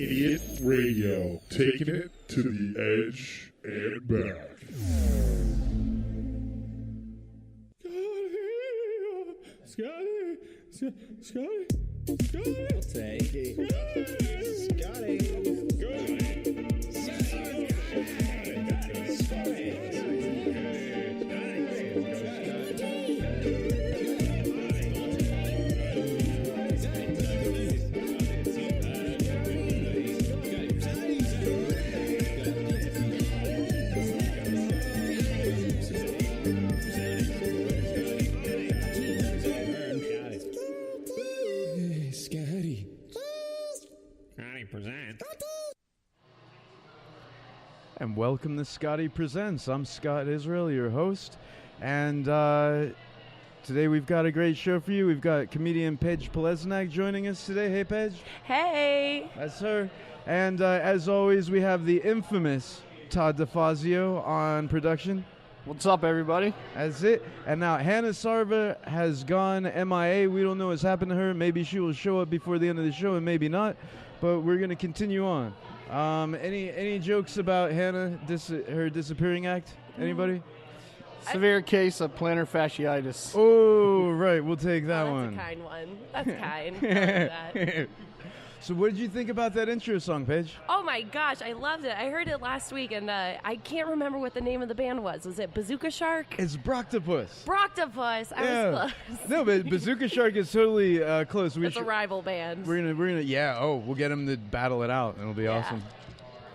Idiot Radio, taking it to the edge and back. Scotty. I'll take it. Scotty. And welcome to Scotty Presents. I'm Scott Israel, your host, and today we've got a great show for you. We've got comedian PAIGE POLESNAK joining us today. Hey, PAIGE. Hey. That's her. And as always, we have the infamous Todd DeFazio on production. What's up, everybody? That's it. And now Hannah Sarva has gone MIA. We don't know what's happened to her. Maybe she will show up before the end of the show and maybe not. But we're going to continue on. Any jokes about Hannah, her disappearing act? Anybody? Severe case of plantar fasciitis. Oh, right. We'll take that one. That's a kind one. That's kind. I like that. So what did you think about that intro song, Paige? Oh, my gosh. I loved it. I heard it last week, and I can't remember what the name of the band was. Was it Bazooka Shark? It's Broctopus. Broctopus. I was close. No, but Bazooka Shark is totally close. It's a rival band. We're gonna, we'll get them to battle it out. It'll be awesome.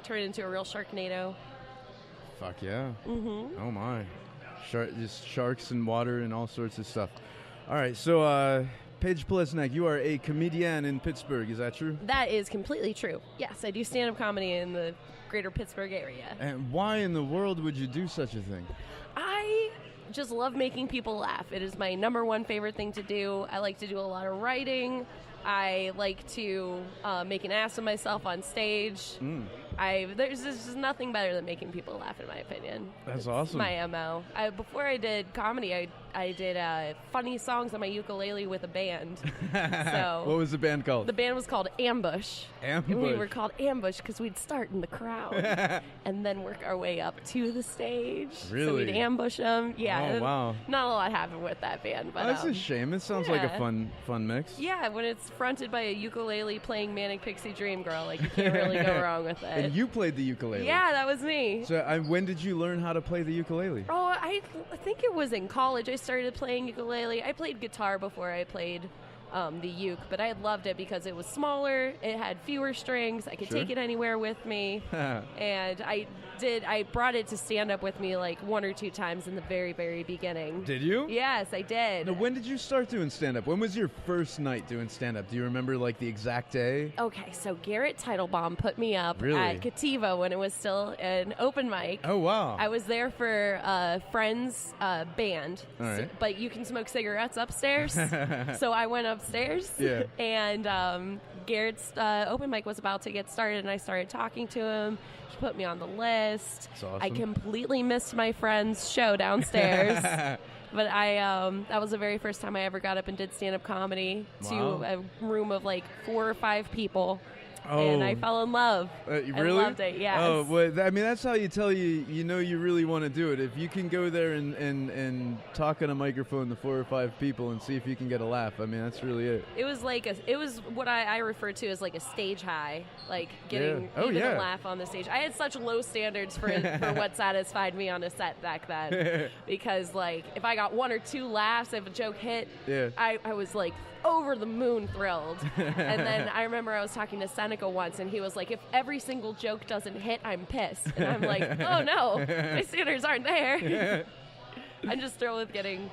Turn it into a real Sharknado. Fuck yeah. Mm-hmm. Oh, my. Just sharks and water and all sorts of stuff. All right, so PAIGE POLESNAK, you are a comedian in Pittsburgh. Is that true? That is completely true. Yes, I do stand-up comedy in the greater Pittsburgh area. And why in the world would you do such a thing? I just love making people laugh. It is my number one favorite thing to do. I like to do a lot of writing. I like to make an ass of myself on stage. There's just nothing better than making people laugh, in my opinion. That's awesome. My MO. Before I did comedy, I did funny songs on my ukulele with a band. So what was the band called? The band was called Ambush. Ambush. And we were called Ambush because we'd start in the crowd and then work our way up to the stage. Really? So we'd ambush them. Yeah. Oh, wow. Not a lot happened with that band, but that's a shame. It sounds like a fun mix. Yeah, when it's fronted by a ukulele playing Manic Pixie Dream Girl, like you can't really go wrong with it. And you played the ukulele. Yeah, that was me. So when did you learn how to play the ukulele? Oh, I think it was in college I started playing ukulele. I played guitar before I played the uke, but I loved it because it was smaller, it had fewer strings, I could take it anywhere with me, and I brought it to stand up with me like one or two times in the very, very beginning. Did you? Yes, I did. Now, when did you start doing stand-up? When was your first night doing stand-up? Do you remember like the exact day? Okay, so Garrett Teitelbaum put me up Really? at Cativa when it was still an open mic. Oh, wow. I was there for a friend's band, All right. but you can smoke cigarettes upstairs. So I went upstairs, and Garrett's open mic was about to get started, and I started talking to him. He put me on the list. That's awesome. I completely missed my friend's show downstairs. But that was the very first time I ever got up and did stand-up comedy to a room of like 4 or 5 people. Oh. And I fell in love. Really? I loved it, yes. Oh, well, I mean, that's how you tell you know you really want to do it. If you can go there and talk on a microphone to 4 or 5 people and see if you can get a laugh, I mean, that's really it. It was what I refer to as like a stage high, like getting a laugh on the stage. I had such low standards for what satisfied me on a set back then, because like if I got 1 or 2 laughs, if a joke hit, I was like over the moon thrilled. And then I remember I was talking to Seneca once, and he was like, if every single joke doesn't hit, I'm pissed. And I'm like, oh no, my standards aren't there. I'm just thrilled with getting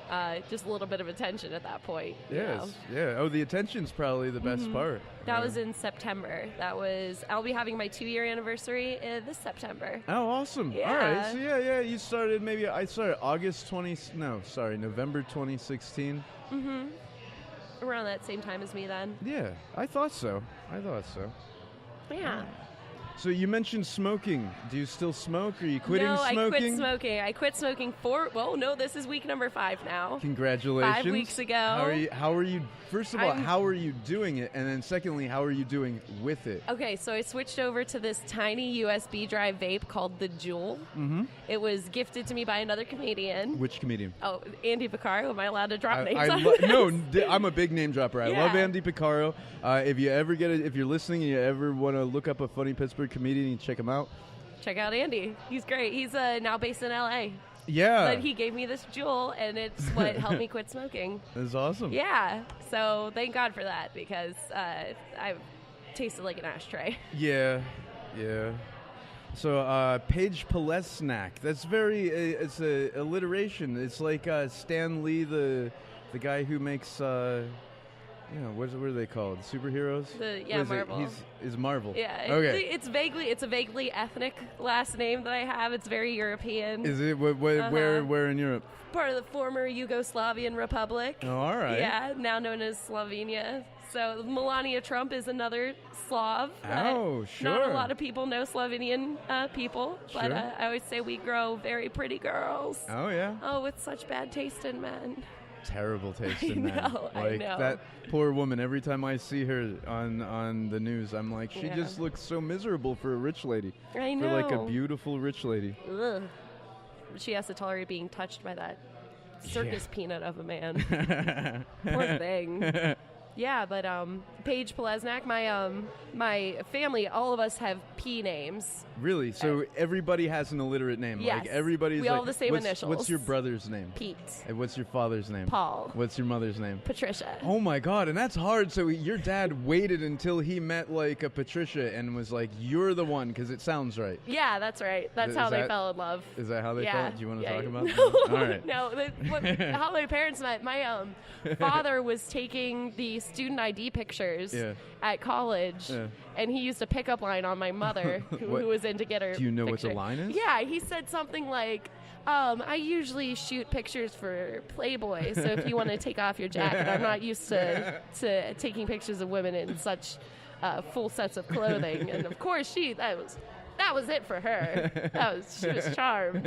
just a little bit of attention at that point. Yes, yeah. Oh, the attention's probably the best part. That was in September. I'll be having my 2-year anniversary this September. Oh, awesome. Yeah. All right. So you started I started November 2016. Mm-hmm. Around that same time as me then. Yeah, I thought so. Yeah. So you mentioned smoking. Do you still smoke? Are you quitting smoking? No, I quit smoking. I quit smoking this is week number 5 now. Congratulations. 5 weeks ago. How are you first of all, how are you doing it? And then secondly, how are you doing with it? Okay, so I switched over to this tiny USB drive vape called the Juul. Mm-hmm. It was gifted to me by another comedian. Which comedian? Oh, Andy Piccaro. Am I allowed to drop names? I'm a big name dropper. I love Andy Piccaro. If you ever if you're listening and you ever want to look up a funny Pittsburgh comedian, you check him out. Check out Andy. He's great. He's now based in LA. Yeah. But he gave me this Juul, and it's what helped me quit smoking. That's awesome. Yeah. So thank God for that, because I've tasted like an ashtray. Yeah. So PAIGE POLESNAK. That's very. It's a alliteration. It's like Stan Lee, the guy who makes. What are they called? Superheroes? Marvel. He's Marvel. Yeah. Okay. It's a vaguely ethnic last name that I have. It's very European. Is it? Where in Europe? Part of the former Yugoslavian Republic. Oh, all right. Yeah, now known as Slovenia. So Melania Trump is another Slav. Oh, sure. Not a lot of people know Slovenian people, but Sure. I always say we grow very pretty girls. Oh, yeah. Oh, with such bad taste in men. Terrible taste in that. I know. That poor woman, every time I see her on the news, I'm like, she just looks so miserable for a rich lady. I know. For like a beautiful rich lady. Ugh. She has to tolerate being touched by that circus peanut of a man. Poor thing. Yeah, but PAIGE POLESNAK, my family, all of us have P names. Really? So everybody has an illiterate name? Yes. Like everybody's we like, all have the same initials. What's your brother's name? Pete. And what's your father's name? Paul. What's your mother's name? Patricia. Oh my God, and that's hard. So your dad waited until he met like a Patricia and was like, "You're the one," because it sounds right. Yeah, that's right. That's how they fell in love. Is that how they felt? Do you want to talk about No, that? All right. No. How my parents met. My father was taking the student ID pictures at college, and he used a pickup line on my mother, who was in to get her. Do you know picture. what the line is? Yeah, he said something like, I usually shoot pictures for Playboy, so if you want to take off your jacket, I'm not used to taking pictures of women in such full sets of clothing. And of course, that was it for her. She was charmed.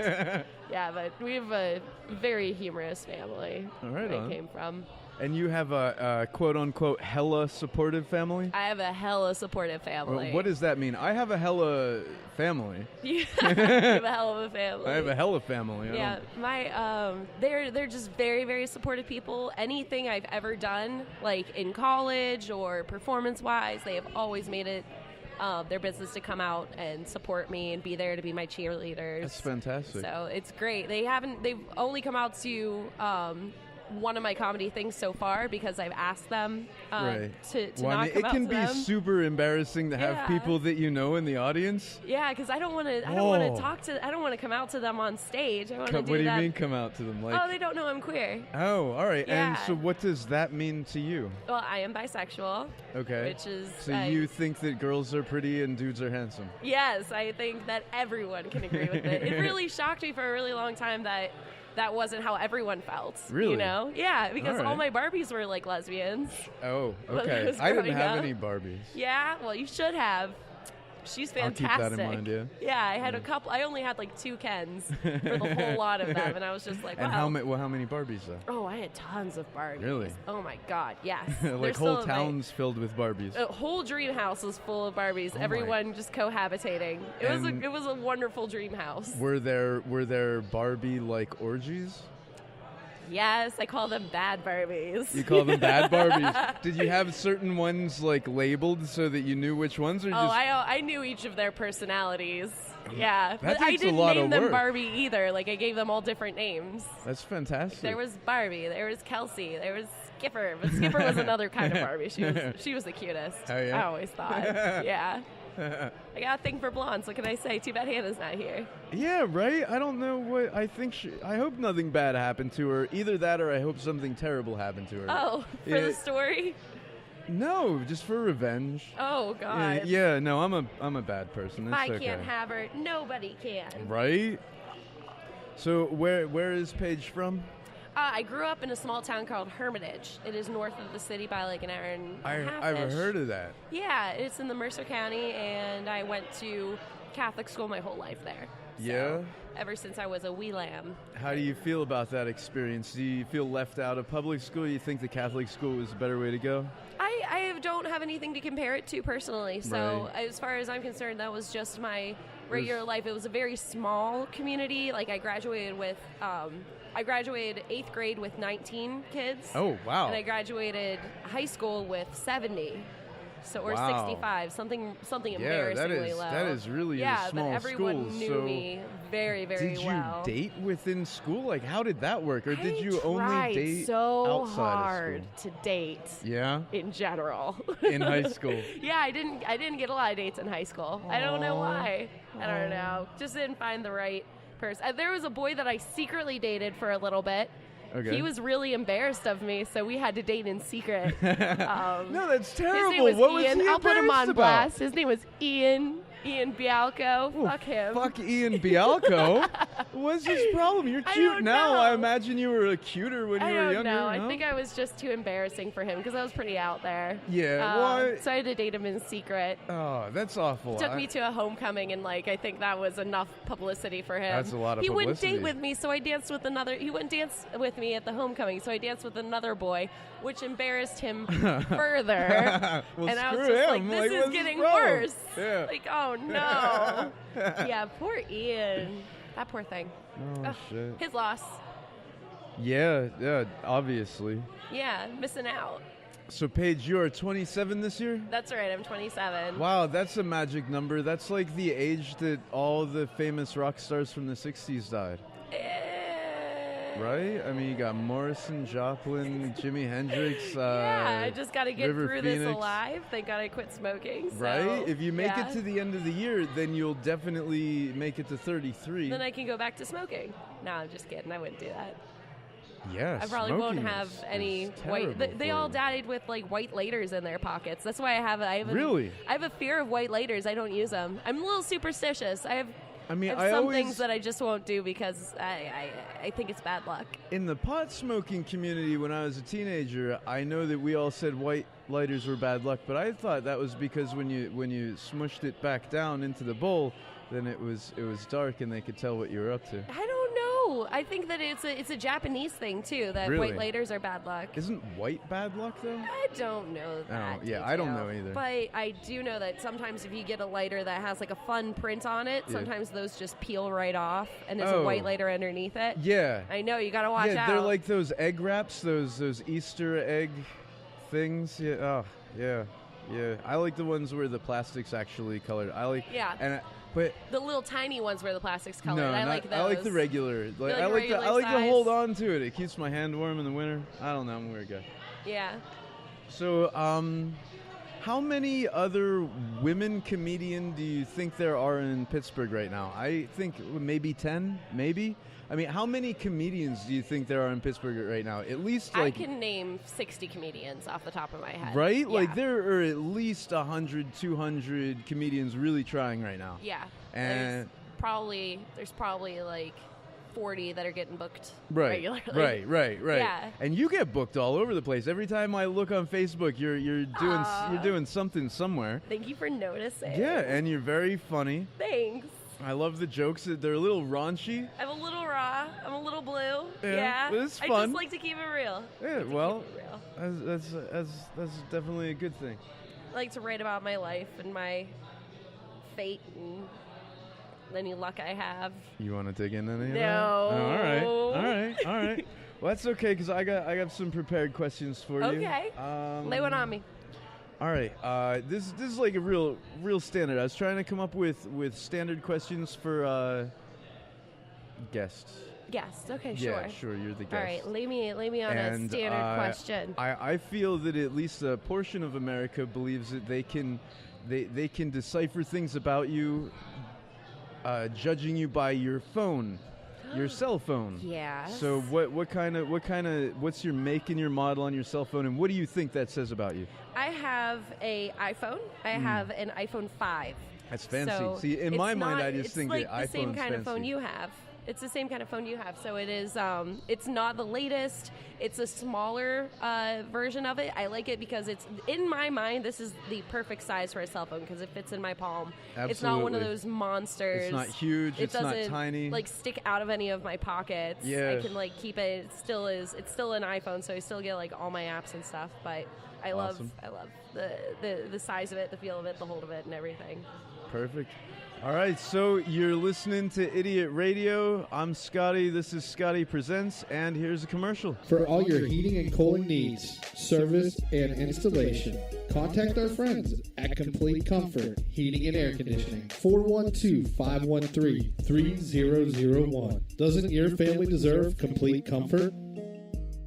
Yeah, but we have a very humorous family where I came from. And you have a quote-unquote hella supportive family? I have a hella supportive family. Well, what does that mean? I have a hella family. You have a hell of a family. I have a hella family. Yeah, they're just very, very supportive people. Anything I've ever done, like in college or performance-wise, they have always made it their business to come out and support me and be there to be my cheerleaders. That's fantastic. So it's great. They've only come out to one of my comedy things so far because I've asked them to not come out to them. It can be super embarrassing to have people that you know in the audience. Yeah, because I don't want to. I don't want to come out to them on stage. I want to do that. What do you mean come out to them? Like, they don't know I'm queer. Oh, all right. Yeah. And so, what does that mean to you? Well, I am bisexual. Okay. Which is so you think that girls are pretty and dudes are handsome? Yes, I think that everyone can agree with it. It really shocked me for a really long time that wasn't how everyone felt. Really? You know? Yeah, because all my Barbies were like lesbians. Oh, okay. I didn't have any Barbies. Yeah, well, you should have. She's fantastic. I'll keep that in mind, Yeah, I had a couple. I only had like 2 Kens for the whole lot of them, and I was just like, wow. And how many Barbies, though? Oh, I had tons of Barbies. Really? Oh, my God, yes. Like whole towns filled with Barbies. A whole dream house was full of Barbies. Everyone just cohabitating. It was a wonderful dream house. Were there Barbie-like orgies? Yes, I call them bad Barbies. You call them bad Barbies? Did you have certain ones like labeled so that you knew which ones? Or I knew each of their personalities. Yeah, that but I takes didn't a lot name of them work. Barbie either. Like I gave them all different names. That's fantastic. There was Barbie, there was Kelsey, there was Skipper, but Skipper was another kind of Barbie. She was the cutest. Oh, yeah? I always thought. Yeah. I got a thing for blondes. What can I say? Too bad Hannah's not here. Yeah, right? I don't know what... I think I hope nothing bad happened to her. Either that or I hope something terrible happened to her. Oh, for the story? No, just for revenge. Oh, God. Yeah, no, I'm a bad person. If I can't have her, nobody can. Right? So where is Paige from? I grew up in a small town called Hermitage. It is north of the city by like an hour and a half. I've heard of that. Yeah, it's in the Mercer County, and I went to Catholic school my whole life there. Yeah? So, ever since I was a wee lamb. How do you feel about that experience? Do you feel left out of public school? You think the Catholic school was a better way to go? I don't have anything to compare it to personally. So as far as I'm concerned, that was just my regular life. It was a very small community. Like I graduated 8th grade with 19 kids. Oh, wow. And I graduated high school with 70. So or 65, something embarrassingly low. That is really a small but everyone school. knew me very, very well. Did you date within school? Like, how did that work? Or did you only date so outside hard of school? to date. Yeah. In general. In high school. Yeah, I didn't get a lot of dates in high school. I don't know why. I don't know. Just didn't find the right person. There was a boy that I secretly dated for a little bit. Okay. He was really embarrassed of me, so we had to date in secret. No, that's terrible. His name was what Ian. was he I'll put him on about? blast. His name was Ian Bialco. Oh, fuck him. Fuck Ian Bialco. What's his problem? You're cute now. know. I imagine you were cuter when you were younger. No, no? I think I was just too embarrassing for him because I was pretty out there. Yeah, So I had to date him in secret. Oh, that's awful. Took me to a homecoming, and I think that was enough publicity for him. That's a lot of He wouldn't publicity. date with me, so I danced with another. He wouldn't dance with me at the homecoming, so I danced with another boy, which embarrassed him further. Well, and I was screw just him. like, Like, this what's is his getting problem? worse. Yeah. Like, oh no. Yeah, poor Ian. That poor thing. Oh, Ugh, shit. his loss. Yeah, obviously. Yeah, missing out. So, Paige, you are 27 this year? That's right, I'm 27. Wow, that's a magic number. That's like the age that all the famous rock stars from the 60s died. Right? I mean, you got Morrison, Joplin, Jimi Hendrix. Yeah, I just got to get River through Phoenix. this alive. Thank God I quit smoking. So, Right? If you make yeah. it to the end of the year, then you'll definitely make it to 33. Then I can go back to smoking. No, I'm just kidding. I wouldn't do that. Yeah, I probably won't smoking have is any white. terrible They for all you. died with white lighters in their pockets. That's why I have Really? I have a fear of white lighters. I don't use them. I'm a little superstitious. I have I some always, things that I just won't do because I think it's bad luck. in the pot smoking community when I was a teenager, I know that we all said white lighters were bad luck, but I thought that was because when you smushed it back down into the bowl, then it was dark and they could tell what you were up to. I don't know. I think that it's a Japanese thing too. That Really? white lighters are bad luck. Isn't white bad luck though? I don't know that. yeah, I don't know either. But I do know that sometimes if you get a lighter that has a fun print on it, Yeah. sometimes those just peel right off, and there's Oh. a white lighter underneath it. Yeah. I know, you gotta watch out. They're like those egg wraps, those Easter egg things. Yeah. Oh, yeah. Yeah. I like the ones where the plastic's actually colored. Yeah. But the little tiny ones where the plastic's colored. no, I like those. I like the regular. like I like regular I like to size? hold on to it. It keeps my hand warm in the winter. I don't know. I'm a weird guy. Yeah. So, how many other women comedian do you think there are in Pittsburgh right now? I think maybe 10, maybe. I mean, how many comedians do you think there are in Pittsburgh right now? At least, I can name 60 comedians off the top of my head. right? Yeah. Like, there are at least 100, 200 comedians really trying right now. Yeah. And there's probably 40 that are getting booked Right, regularly. right. Yeah. And you get booked all over the place. Every time I look on Facebook, you're doing something somewhere. Thank you for noticing. Yeah, and you're very funny. Thanks. I love the jokes. They're a little raunchy. I'm a little raw. I'm a little blue. Yeah, but it's I fun. just like to keep it real. Yeah, well, that's definitely a good thing. I like to write about my life and my fate and any luck I have. You want to dig in any of that? No. Oh, all right. Well, that's okay because I got some prepared questions for you. Okay. Lay one on me. All right. This is like a real standard. I was trying to come up with standard questions for guests. Guest. Okay, sure. Yeah, sure. You're the guest. All right, lay me on a standard question. I feel that at least a portion of America believes that they can decipher things about you, judging you by your phone, your cell phone. Yes. So what's your make and your model on your cell phone, and what do you think that says about you? I have a iPhone. I have an iPhone 5. That's fancy. So See, in my mind, I just it's think like that the same iPhone's kind of phone fancy. you have. It's the same kind of phone you have. So it is. It's not the latest. It's a smaller version of it. I like it because it's, in my mind, this is the perfect size for a cell phone because it fits in my palm. Absolutely. It's not one of those monsters. It's not huge. It's not tiny. Like stick out of any of my pockets. Yeah. I can like keep it. It still is. It's still an iPhone, so I still get like all my apps and stuff. But I love the size of it, the feel of it, the hold of it, and everything. Perfect. All right, so you're listening to Idiot Radio. I'm Scotty. This is Scotty Presents, and here's a commercial. For all your heating and cooling needs, service, and installation, contact our friends at Complete Comfort Heating and Air Conditioning. 412-513-3001. Doesn't your family deserve complete comfort?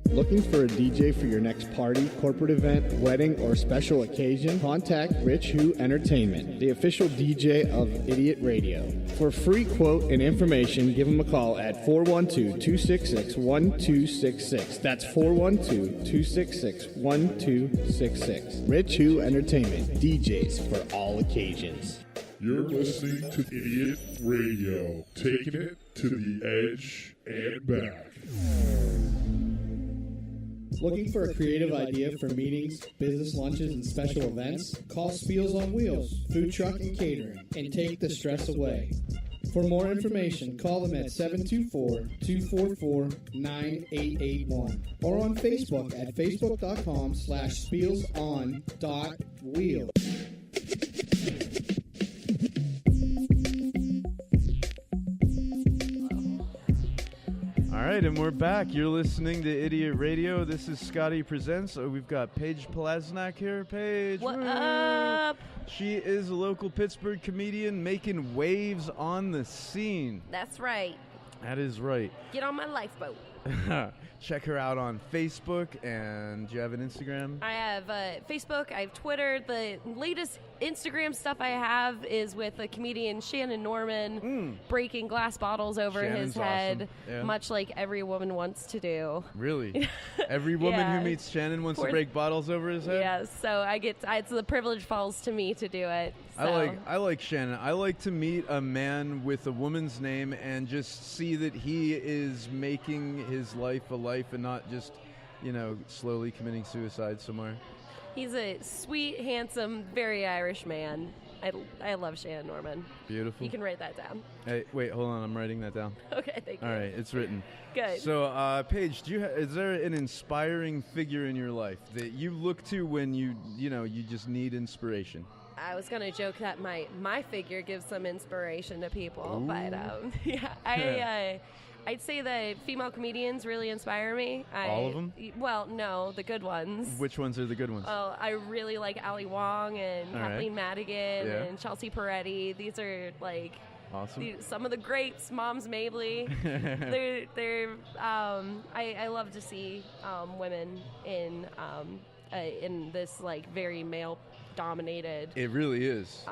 Looking for a DJ for your next party, corporate event, wedding, or special occasion? Contact Rich Who Entertainment, the official DJ of Idiot Radio. For a free quote and information, give them a call at 412-266-1266. That's 412-266-1266. Rich Who Entertainment, DJs for all occasions. You're listening to Idiot Radio, taking it to the edge and back. Looking for a creative idea for meetings, business lunches, and special events? Call Spiels on Wheels, Food Truck and Catering, and take the stress away. For more information, call them at 724-244-9881 or on Facebook at facebook.com/spielson.wheels. All right, and we're back. You're listening to Idiot Radio. This is Scotty Presents. We've got PAIGE POLESNAK here. PAIGE. What up? She is a local Pittsburgh comedian making waves on the scene. That's right. That is right. Get on my lifeboat. Check her out on Facebook, and do you have an Instagram? I have Facebook, I have Twitter. The latest Instagram stuff I have is with a comedian, Shannon Norman, breaking glass bottles over Shannon's his head, awesome. Yeah. much like every woman wants to do. Really? Every woman Yeah. who meets Shannon wants to break bottles over his head? Yeah, so it's the privilege falls to me to do it. So. I like Shannon. I like to meet a man with a woman's name and just see that he is making his life a life and not just, slowly committing suicide somewhere. He's a sweet, handsome, very Irish man. I love Shannon Norman. Beautiful. You can write that down. Hey, wait, hold on. I'm writing that down. Okay, thank you. All right, it's written. Good. So, Paige, is there an inspiring figure in your life that you look to when you just need inspiration? I was going to joke that my figure gives some inspiration to people, Ooh. but yeah, I'd say that female comedians really inspire me. All of them? Well, no, the good ones. Which ones are the good ones? Oh, I really like Ali Wong and All Kathleen Madigan Yeah. and Chelsea Peretti. These are like Awesome. some of the greats. Moms Mabley. I love to see women in this like very male dominated It really is.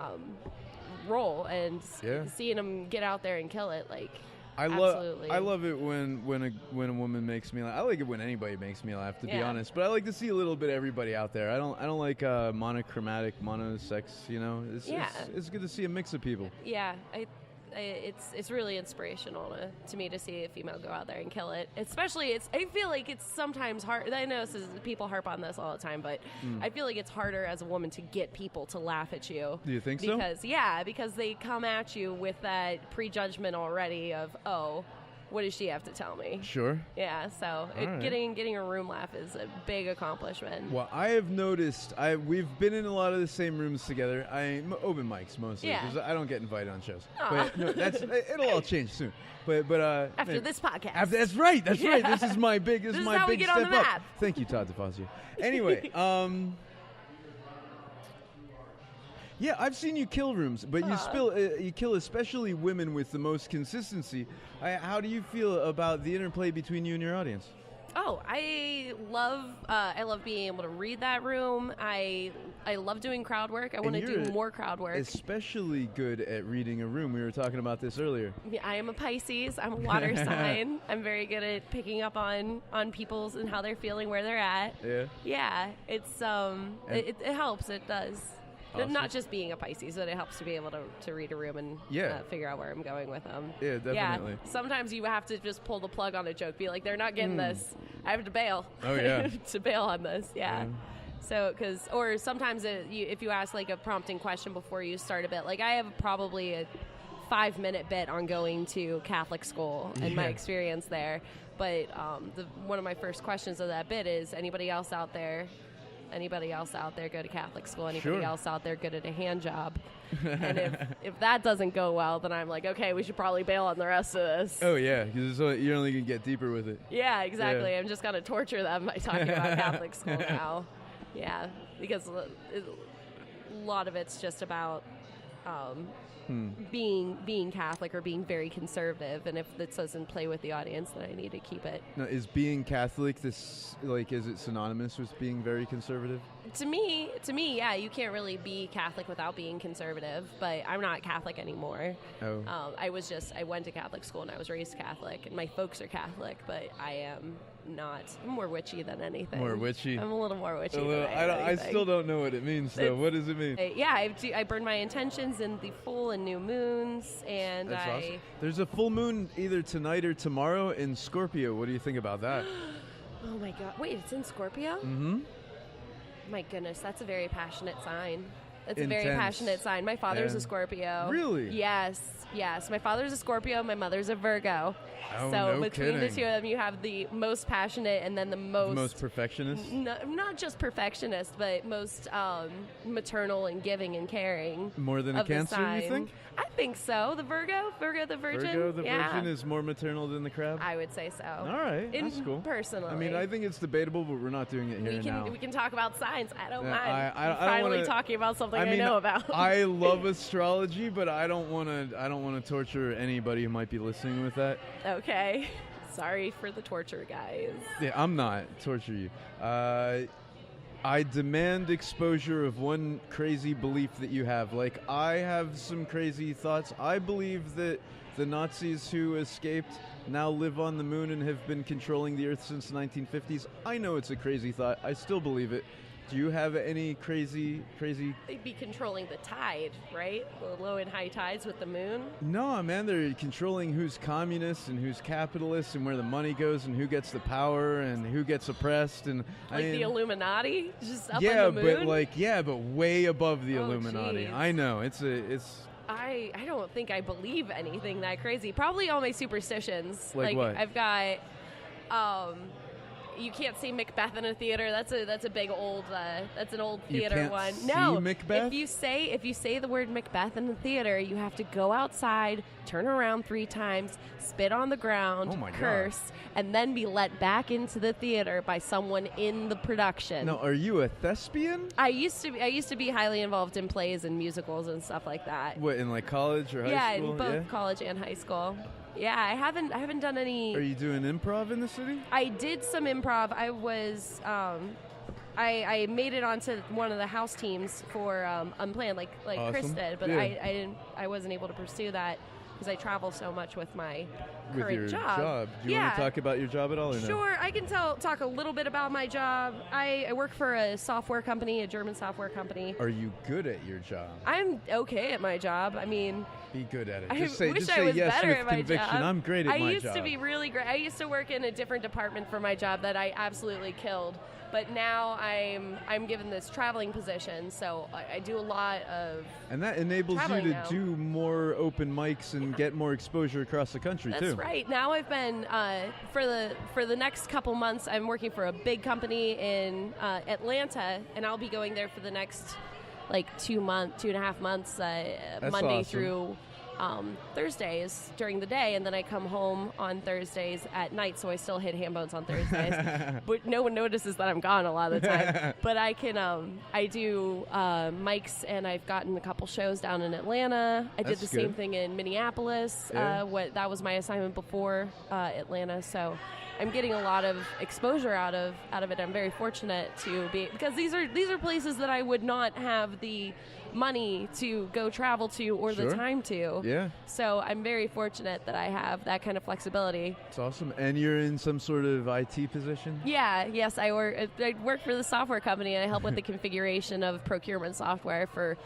role, and Yeah. seeing them get out there and kill it, like I absolutely. love it when a woman makes me laugh. I like it when anybody makes me laugh, to be Yeah. honest. But I like to see a little bit of everybody out there. I don't like monochromatic, monosex. It's good to see a mix of people. Yeah, it's really inspirational to me to see a female go out there and kill it. Especially, I feel like it's sometimes hard. I know people harp on this all the time, but I feel like it's harder as a woman to get people to laugh at you. Do you think so? Because they come at you with that prejudgment already of, oh, what does she have to tell me? Sure. Yeah, so right. getting a room laugh is a big accomplishment. Well, I have noticed, we've been in a lot of the same rooms together. Open mics mostly, Yeah. because I don't get invited on shows. Aw. But no, it'll all change soon. But After man, this podcast. that's right. This is my big. This is my how we big get on step the up. map. Thank you, Todd DeFazio. Anyway, yeah, I've seen you kill rooms, but you kill especially women with the most consistency. How do you feel about the interplay between you and your audience? Oh, I love being able to read that room. I love doing crowd work. I want to do more crowd work. Especially good at reading a room. We were talking about this earlier. Yeah, I am a Pisces. I'm a water sign. I'm very good at picking up on people's and how they're feeling, where they're at. Yeah. Yeah, it's it helps. It does. Awesome. Not just being a Pisces, but it helps to be able to read a room and figure out where I'm going with them. Yeah, definitely. Yeah, sometimes you have to just pull the plug on a joke. Be like, they're not getting this. I have to bail. Oh, yeah. To bail on this, yeah. So, or sometimes if you ask like a prompting question before you start a bit, like I have probably a 5-minute bit on going to Catholic school and my experience there. But one of my first questions of that bit is, anybody else out there go to Catholic school? Anybody else out there good at a hand job? And if that doesn't go well, then I'm like, okay, we should probably bail on the rest of this. Oh, yeah, because you're only going to get deeper with it. Yeah, exactly. I'm just going to torture them by talking about Catholic school now. Yeah, because a lot of it's just about being Catholic or being very conservative, and if this doesn't play with the audience, then I need to keep it. Now, is being Catholic is it synonymous with being very conservative? To me, yeah, you can't really be Catholic without being conservative, but I'm not Catholic anymore. Oh. I went to Catholic school and I was raised Catholic, and my folks are Catholic, but I am not. I'm more witchy than anything. More witchy? I'm a little more witchy I still don't know what it means, though. What does it mean? I burn my intentions in the full and new moons, and That's awesome. There's a full moon either tonight or tomorrow in Scorpio. What do you think about that? Oh, my God. Wait, it's in Scorpio? Mm-hmm. My goodness, that's a very passionate sign. That's Intense. a very passionate sign. My father's a Scorpio. Really? Yes. My father's a Scorpio. My mother's a Virgo. Oh, so no between kidding. the two of them, you have the most passionate and then the most perfectionist? Not just perfectionist, but most maternal and giving and caring. More than a Cancer, you think? I think so. The Virgo the Virgin. Virgo the Virgin is more maternal than the Crab? I would say so. All right, that's cool. Personally. I mean, I think it's debatable, but we're not doing it here now. We can talk about signs. I don't mind. I finally talking about something I know about. I love astrology, but I don't want to torture anybody who might be listening with that. Okay. Sorry for the torture, guys. Yeah, I'm not. Torture you. I demand exposure of one crazy belief that you have. Like, I have some crazy thoughts. I believe that the Nazis who escaped now live on the moon and have been controlling the Earth since the 1950s. I know it's a crazy thought. I still believe it. Do you have any crazy... They'd be controlling the tide, right? The low and high tides with the moon? No, man, they're controlling who's communist and who's capitalist and where the money goes and who gets the power and who gets oppressed. And the Illuminati? Just up on the moon? But way above the Illuminati. Geez. I know, I don't think I believe anything that crazy. Probably all my superstitions. Like what? I've got... you can't see Macbeth in a theater. That's a big old. That's an old theater you can't one. See Macbeth? If you say the word Macbeth in the theater, you have to go outside, turn around 3 times, spit on the ground, curse, and then be let back into the theater by someone in the production. Now, are you a thespian? I used to be highly involved in plays and musicals and stuff like that. What, in like college or high school? Yeah, in both college and high school. Yeah, I haven't done any. Are you doing improv in the city? I did some improv. I was I made it onto one of the house teams for Unplanned, like awesome. Chris did, but I wasn't able to pursue that because I travel so much with my current job. Do you want to talk about your job at all or no? Sure, I can talk a little bit about my job. I work for a software company, a German software company. Are you good at your job? I'm okay at my job. I mean, be good at it. I Just say wish yes I was better with at my conviction. job. I'm great at my job. I used to be really great. I used to work in a different department for my job that I absolutely killed. But now I'm given this traveling position, so I do a lot of. And that enables you to do more open mics and get more exposure across the country too. That's right. Now I've been for the next couple months. I'm working for a big company in Atlanta, and I'll be going there for the next 2.5 months, Monday through Thursdays during the day, and then I come home on Thursdays at night, so I still hit ham bones on Thursdays. But no one notices that I'm gone a lot of the time. But I can, I do mics, and I've gotten a couple shows down in Atlanta. I did the same thing in Minneapolis. That was my assignment before Atlanta, so I'm getting a lot of exposure out of it. I'm very fortunate to be, because these are places that I would not have the money to go travel to or the time to. Yeah. So I'm very fortunate that I have that kind of flexibility. It's awesome. And you're in some sort of IT position? Yeah, yes, I work for the software company, and I help with the configuration of procurement software for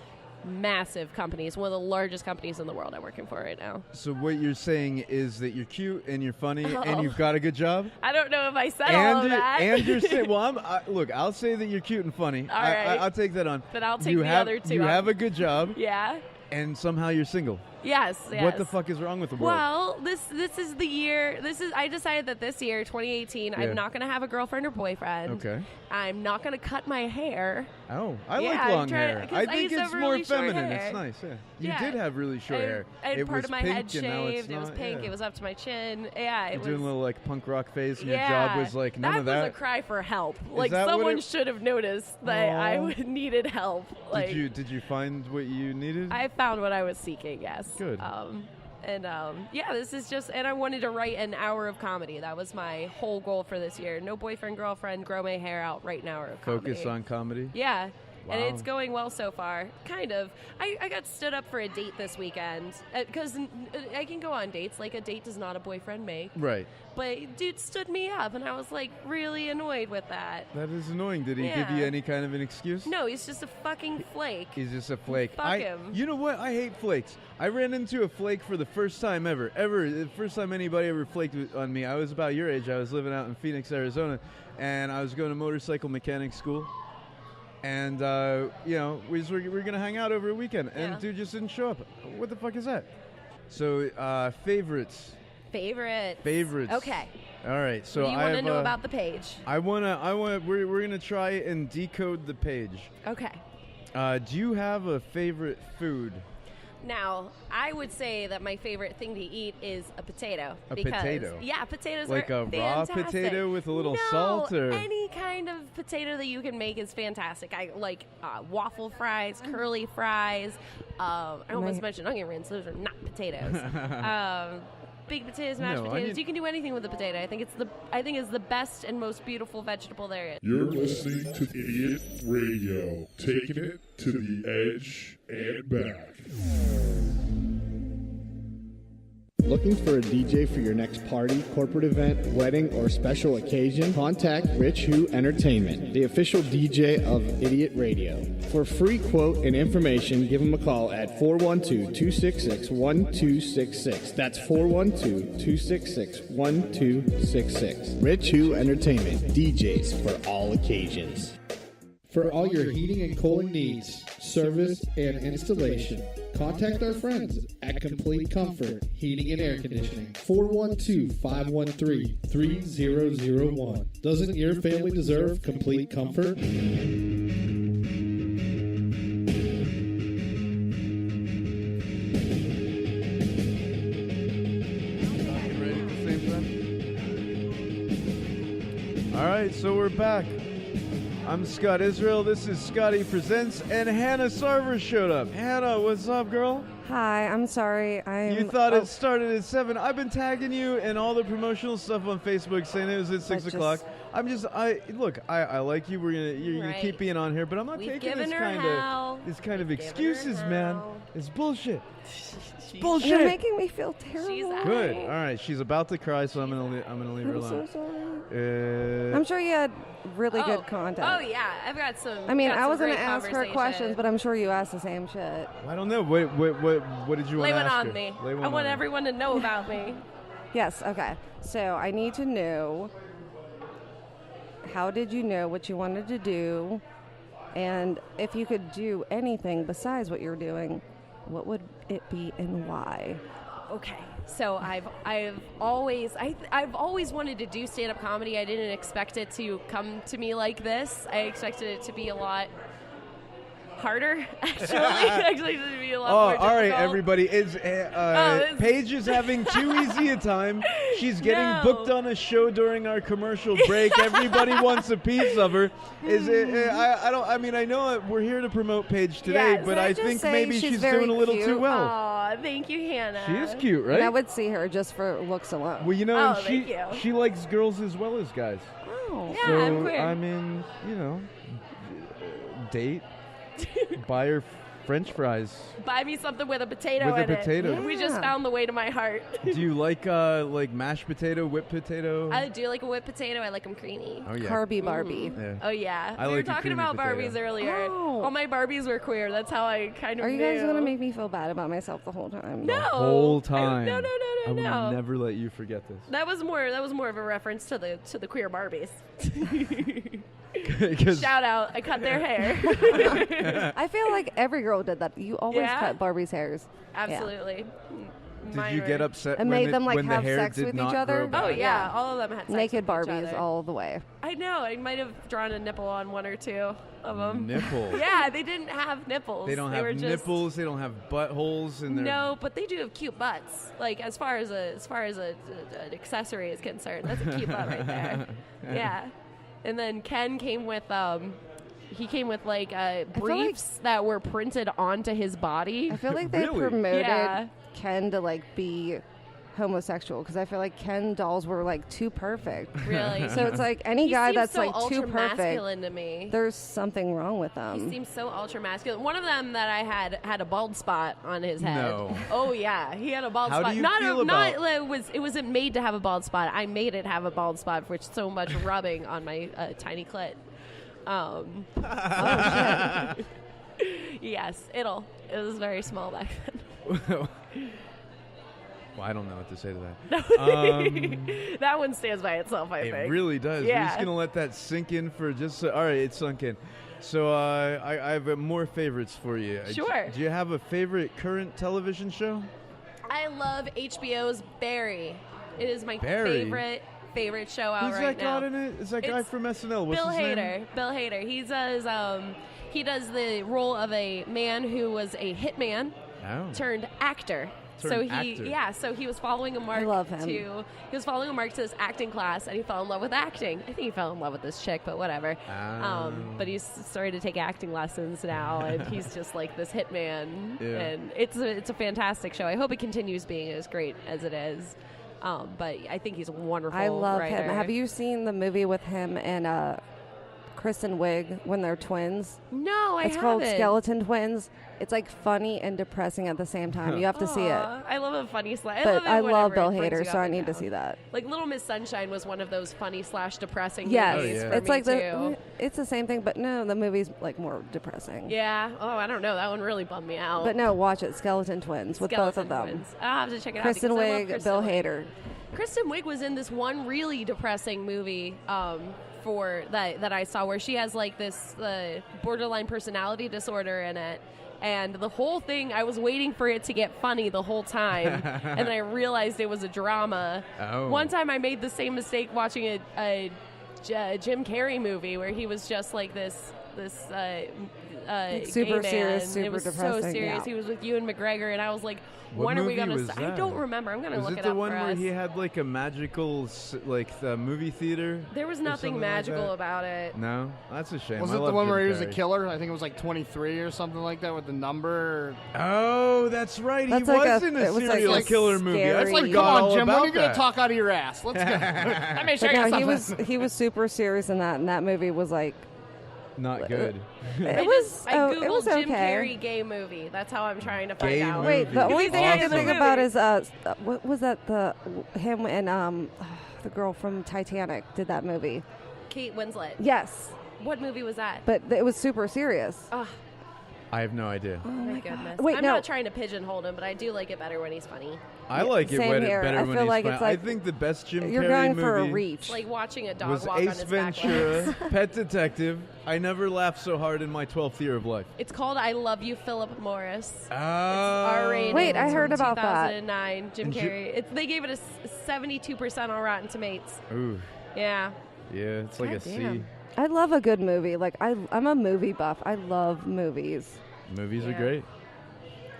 massive companies, one of the largest companies in the world I'm working for right now. So what you're saying is that you're cute and you're funny and you've got a good job? I don't know if I said all of that. And you're saying, look, I'll say that you're cute and funny. All right. I'll take that on. But I'll take the other two. You have a good job. Yeah. And somehow you're single. Yes. What the fuck is wrong with the world? Well, this is the year. I decided that this year, 2018, I'm not going to have a girlfriend or boyfriend. Okay. I'm not going to cut my hair. Oh, I like long hair. I think it's more really feminine. It's nice. Yeah. You did have really short hair. And part was of my pink head shaved. It was pink. Yeah. It was up to my chin. Yeah. You're doing a little like punk rock phase, and your job was like none of that. That was a cry for help. Like someone should have noticed that I needed help. Like, did you find what you needed? I found what I was seeking. Yes. Good. This is just, and I wanted to write an hour of comedy. That was my whole goal for this year. No boyfriend, girlfriend, grow my hair out, write an hour of comedy. Focus on comedy? Yeah. Wow. And it's going well so far. Kind of. I got stood up for a date this weekend because I can go on dates. Like, a date does not a boyfriend make. Right. But dude stood me up, and I was, like, really annoyed with that. That is annoying. Did he give you any kind of an excuse? No, he's just a fucking flake. He's just a flake. Fuck him. You know what? I hate flakes. I ran into a flake for the first time ever. The first time anybody ever flaked on me. I was about your age. I was living out in Phoenix, Arizona, and I was going to motorcycle mechanic school. And, we were going to hang out over a weekend, and dude just didn't show up. What the fuck is that? So, favorites. Favorites. Okay. All right. So you want to know about the page? We're going to try and decode the page. Okay. Do you have a favorite food? Now, I would say that my favorite thing to eat is a potato. Potato? Yeah, potatoes like are fantastic. Raw potato with a little salt? Or any kind of potato that you can make is fantastic. I like waffle fries, curly fries. I almost mentioned onion rings. Those are not potatoes. Big potatoes, mashed potatoes. You can do anything with a potato. I think it's the best and most beautiful vegetable there is. You're listening to Idiot Radio, taking it to the edge and back. Looking for a DJ for your next party, corporate event, wedding, or special occasion? Contact Rich Who Entertainment, the official DJ of Idiot Radio. For free quote and information, give them a call at 412-266-1266. That's 412-266-1266. Rich Who Entertainment, DJs for all occasions. For all your heating and cooling needs, service, and installation, contact our friends at Complete Comfort Heating and Air Conditioning. 412-513-3001. Doesn't your family deserve complete comfort? All right, so we're back. I'm Scott Israel. This is Scotty Presents, and Hannah Sarver showed up. Hannah, what's up, girl? Hi, I'm sorry. You thought it started at 7. I've been tagging you in all the promotional stuff on Facebook saying it was at 6 o'clock. I like you. You're gonna keep being on here, but I'm not taking this kind of excuses, man. It's bullshit. Bullshit. You're making me feel terrible. She's good. All right, she's about to cry, so I'm gonna leave her alone. I'm so sorry. I'm sure you had really good content. Oh yeah, I've got some. I mean, I was gonna ask her questions, but I'm sure you asked the same shit. I don't know. What did you want to ask her? Lay one on me. I want everyone to know about me. Yes. Okay. So I need to know. How did you know what you wanted to do, and if you could do anything besides what you're doing, what would it be and why? Okay, so I've always wanted to do stand-up comedy. I didn't expect it to come to me like this. I expected it to be a lot harder, actually. Actually, to be a lot more difficult. All right, everybody. Paige is having too easy a time. She's getting booked on a show during our commercial break. Everybody wants a piece of her. I know we're here to promote Paige today, but I think maybe she's doing a little too well. Aw, thank you, Hannah. She is cute, right? And I would see her just for looks alone. Well, she likes girls as well as guys. Oh. Yeah, so, I'm queer. I mean, date. Buy her French fries. Buy me something with a potato With a in it. potato. We just found the way to my heart. Do you like mashed potato, whipped potato? I do like a whipped potato. I like them creamy. Oh yeah. Carby Barbie. Yeah. Oh yeah. I We were like a talking creamy about potato. Barbies earlier. Oh. All my Barbies were queer. That's how I kind of Are you knew. guys going to make me feel bad about myself the whole time? No. The whole time. No. I will never let you forget this. That was more of a reference to the queer Barbies. 'Cause- Shout out! I cut their hair. I feel like every girl did that. You always Yeah? cut Barbie's hairs. Absolutely. Did you get upset And when made them, like, when the have hair sex did with not each other? grow Oh back? yeah, all of them had sex Naked with each Barbies other. all the way. I know. I might have drawn a nipple on one or two of them. Nipples. Yeah, they didn't have nipples. They don't were have just, nipples. They don't have buttholes in their. No, but they do have cute butts. Like as far as an accessory is concerned, that's a cute butt right there. Yeah. And then Ken came with like briefs that were printed onto his body. I feel like they Really? promoted Yeah. Ken to like be homosexual because I feel like Ken dolls were like too perfect. Really. So it's like any He guy seems that's so like too ultra perfect, masculine to me. there's something wrong with He them. seems so ultra masculine. One of them that I had a bald spot on his head. No. Oh yeah, he had a bald How do spot. you not feel not about- it wasn't made to have a bald spot. I made it have a bald spot for so much rubbing on my tiny clit. Oh shit. Yes, it was very small back then. Well, I don't know what to say to that. That one stands by itself, I It think. really does. We're Yeah. just gonna let that sink in for just. All right, it sunk in. So I have more favorites for you. Sure. Do you have a favorite current television show? I love HBO's Barry. It is my Barry? favorite show out Who's right that now. guy in it? Is that guy It's from SNL? What's Bill his Hader. name? Bill Hader. He does the role of a man who was a hitman Oh. turned actor. Turned actor. So he was following a mark love him. he was following a mark to this acting class, and he fell in love with acting. I think he fell in love with this chick, but whatever. But he's started to take acting lessons now, and he's just like this hitman. Yeah. And it's a fantastic show. I hope it continues being as great as it is. But I think he's a wonderful I love writer. him. Have you seen the movie with him and Kristen Wiig when they're twins? No, I It's haven't. called Skeleton Twins. It's like funny and depressing at the same time. You have to see it. Aw, I love a funny slash. But I love Bill Hader, Hader, so I need to see that. Like Little Miss Sunshine was one of those funny / depressing Yes, movies yeah. for it's me like too. it's the same thing, but no, the movie's like more depressing. Yeah. Oh, I don't know. That one really bummed me out. But no, watch it, Skeleton Twins with both of them. Twins. I'll have to check it Kristen out. because I love Wiig, Kristen Bill Wiig. Hader. Kristen Wiig was in this one really depressing movie for that I saw where she has like this borderline personality disorder in it. And the whole thing, I was waiting for it to get funny the whole time, and then I realized it was a drama. Oh. One time I made the same mistake watching a Jim Carrey movie where he was just like this super gay man. serious, It super was so depressing, serious. yeah. He was with Ewan McGregor, and I was like, What when are we movie gonna? was I that? don't remember. I'm gonna Was look it it the up one for where us. he had like a magical, like the movie theater? There was or nothing something magical like that? about it. No, that's a shame. Was I it the love one Jim where he was a Carrey. killer? I think it was like 23 or something like that with the number. Oh, that's right. That's he like was a- in a it was like serial a killer movie. I scary- It's like, forgot come all on, Jim, when about are you going that. to talk out of your ass? Let's go. Let me show But you no, something. he was super serious in that, and that movie was like Not good. it was I oh, googled it was Jim okay. Carrey gay movie. That's how I'm trying to find Gay out. movie. Wait, the only He's thing I can awesome. think about is what was that him and the girl from Titanic did that movie. Kate Winslet. Yes, What movie was that? but it was super serious. Oh I have no idea. my goodness. Wait, I'm no. not trying to pigeonhole him, but I do like it better when he's funny. I like it same better here. better I when feel he's like fun. it's like I think the best Jim You're Carrey going movie for a reach. It's like watching a dog was walk on Ace his back Ventura, legs. Pet Detective. I never laughed so hard in my 12th year of life. It's called I Love You, Philip Morris. Oh. R-rated. Wait, I It's heard from about that. 2009. Jim And Carrey. They gave it a 72% on Rotten Tomatoes. Ooh, Yeah. yeah, it's like a C. Goddamn. I love a good movie. Like I'm a movie buff. I love movies. Movies are Yeah. great.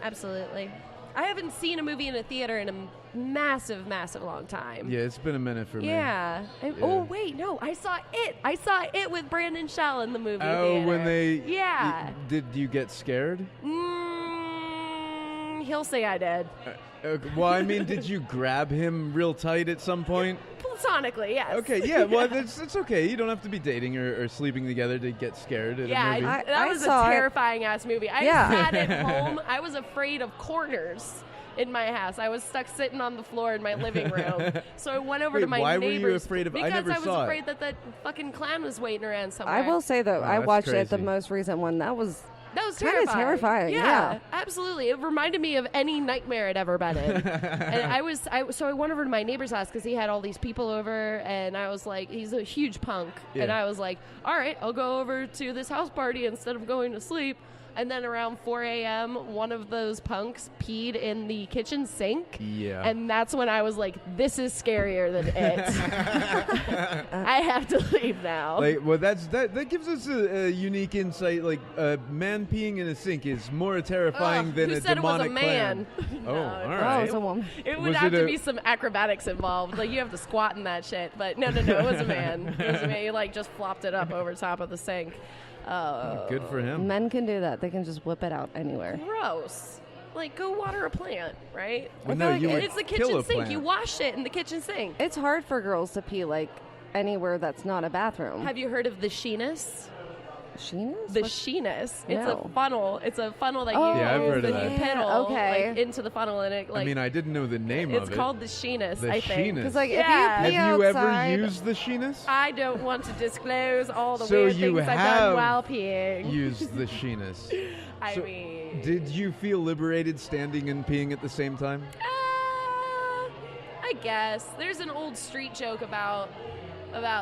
Absolutely. I haven't seen a movie in a theater in a massive, massive long time. Yeah, it's been a minute for me. Yeah. Yeah. Oh, wait, no. I saw it. I saw it with Brandon Shell in the movie Oh, theater. when they... Yeah. Did you get scared? He'll say I did. Well, I mean, did you grab him real tight at some point? Platonically, yes. Okay, yeah, well, it's okay. You don't have to be dating or sleeping together to get scared at a movie. That was a terrifying-ass movie. I sat at home. I was afraid of corners in my house. I was stuck sitting on the floor in my living room. So I went over to my neighbors. Why were you afraid of it? Because I was afraid that that fucking clown was waiting around somewhere. I will say, though, I watched it, the most recent one. That was terrifying. Yeah, absolutely. It reminded me of any nightmare I'd ever been in. And so I went over to my neighbor's house because he had all these people over, and I was like, he's a huge punk. Yeah. And I was like, all right, I'll go over to this house party instead of going to sleep. And then around 4 a.m., one of those punks peed in the kitchen sink. Yeah. And that's when I was like, this is scarier than it. I have to leave now. Well, that gives us a unique insight. Like, a man peeing in a sink is more terrifying than a demonic clown. No, all right. It was a woman. It would have to be some acrobatics involved. Like, you have to squat in that shit. But no, it was a man. It was a man. He, like, just flopped it up over top of the sink. Good for him. Men can do that. They can just whip it out anywhere. Gross. Like, go water a plant, right? Well, no, it's the kitchen sink. You wash it in the kitchen sink. It's hard for girls to pee, like, anywhere that's not a bathroom. Have you heard of the sheenus? Sheenus? The sheenus. It's No. a funnel. It's a funnel that I've you heard use of and that. you pedal Okay. into the funnel, and it like. I mean, I didn't know the name of it. It's called the sheenus. The I think. sheenus. Because, like, Yeah. if you pee Have you outside, ever used the sheenus? I don't want to disclose all the So weird you things I've have done while peeing. Used the sheenus. I mean, Did you feel liberated standing and peeing at the same time? I guess there's an old street joke about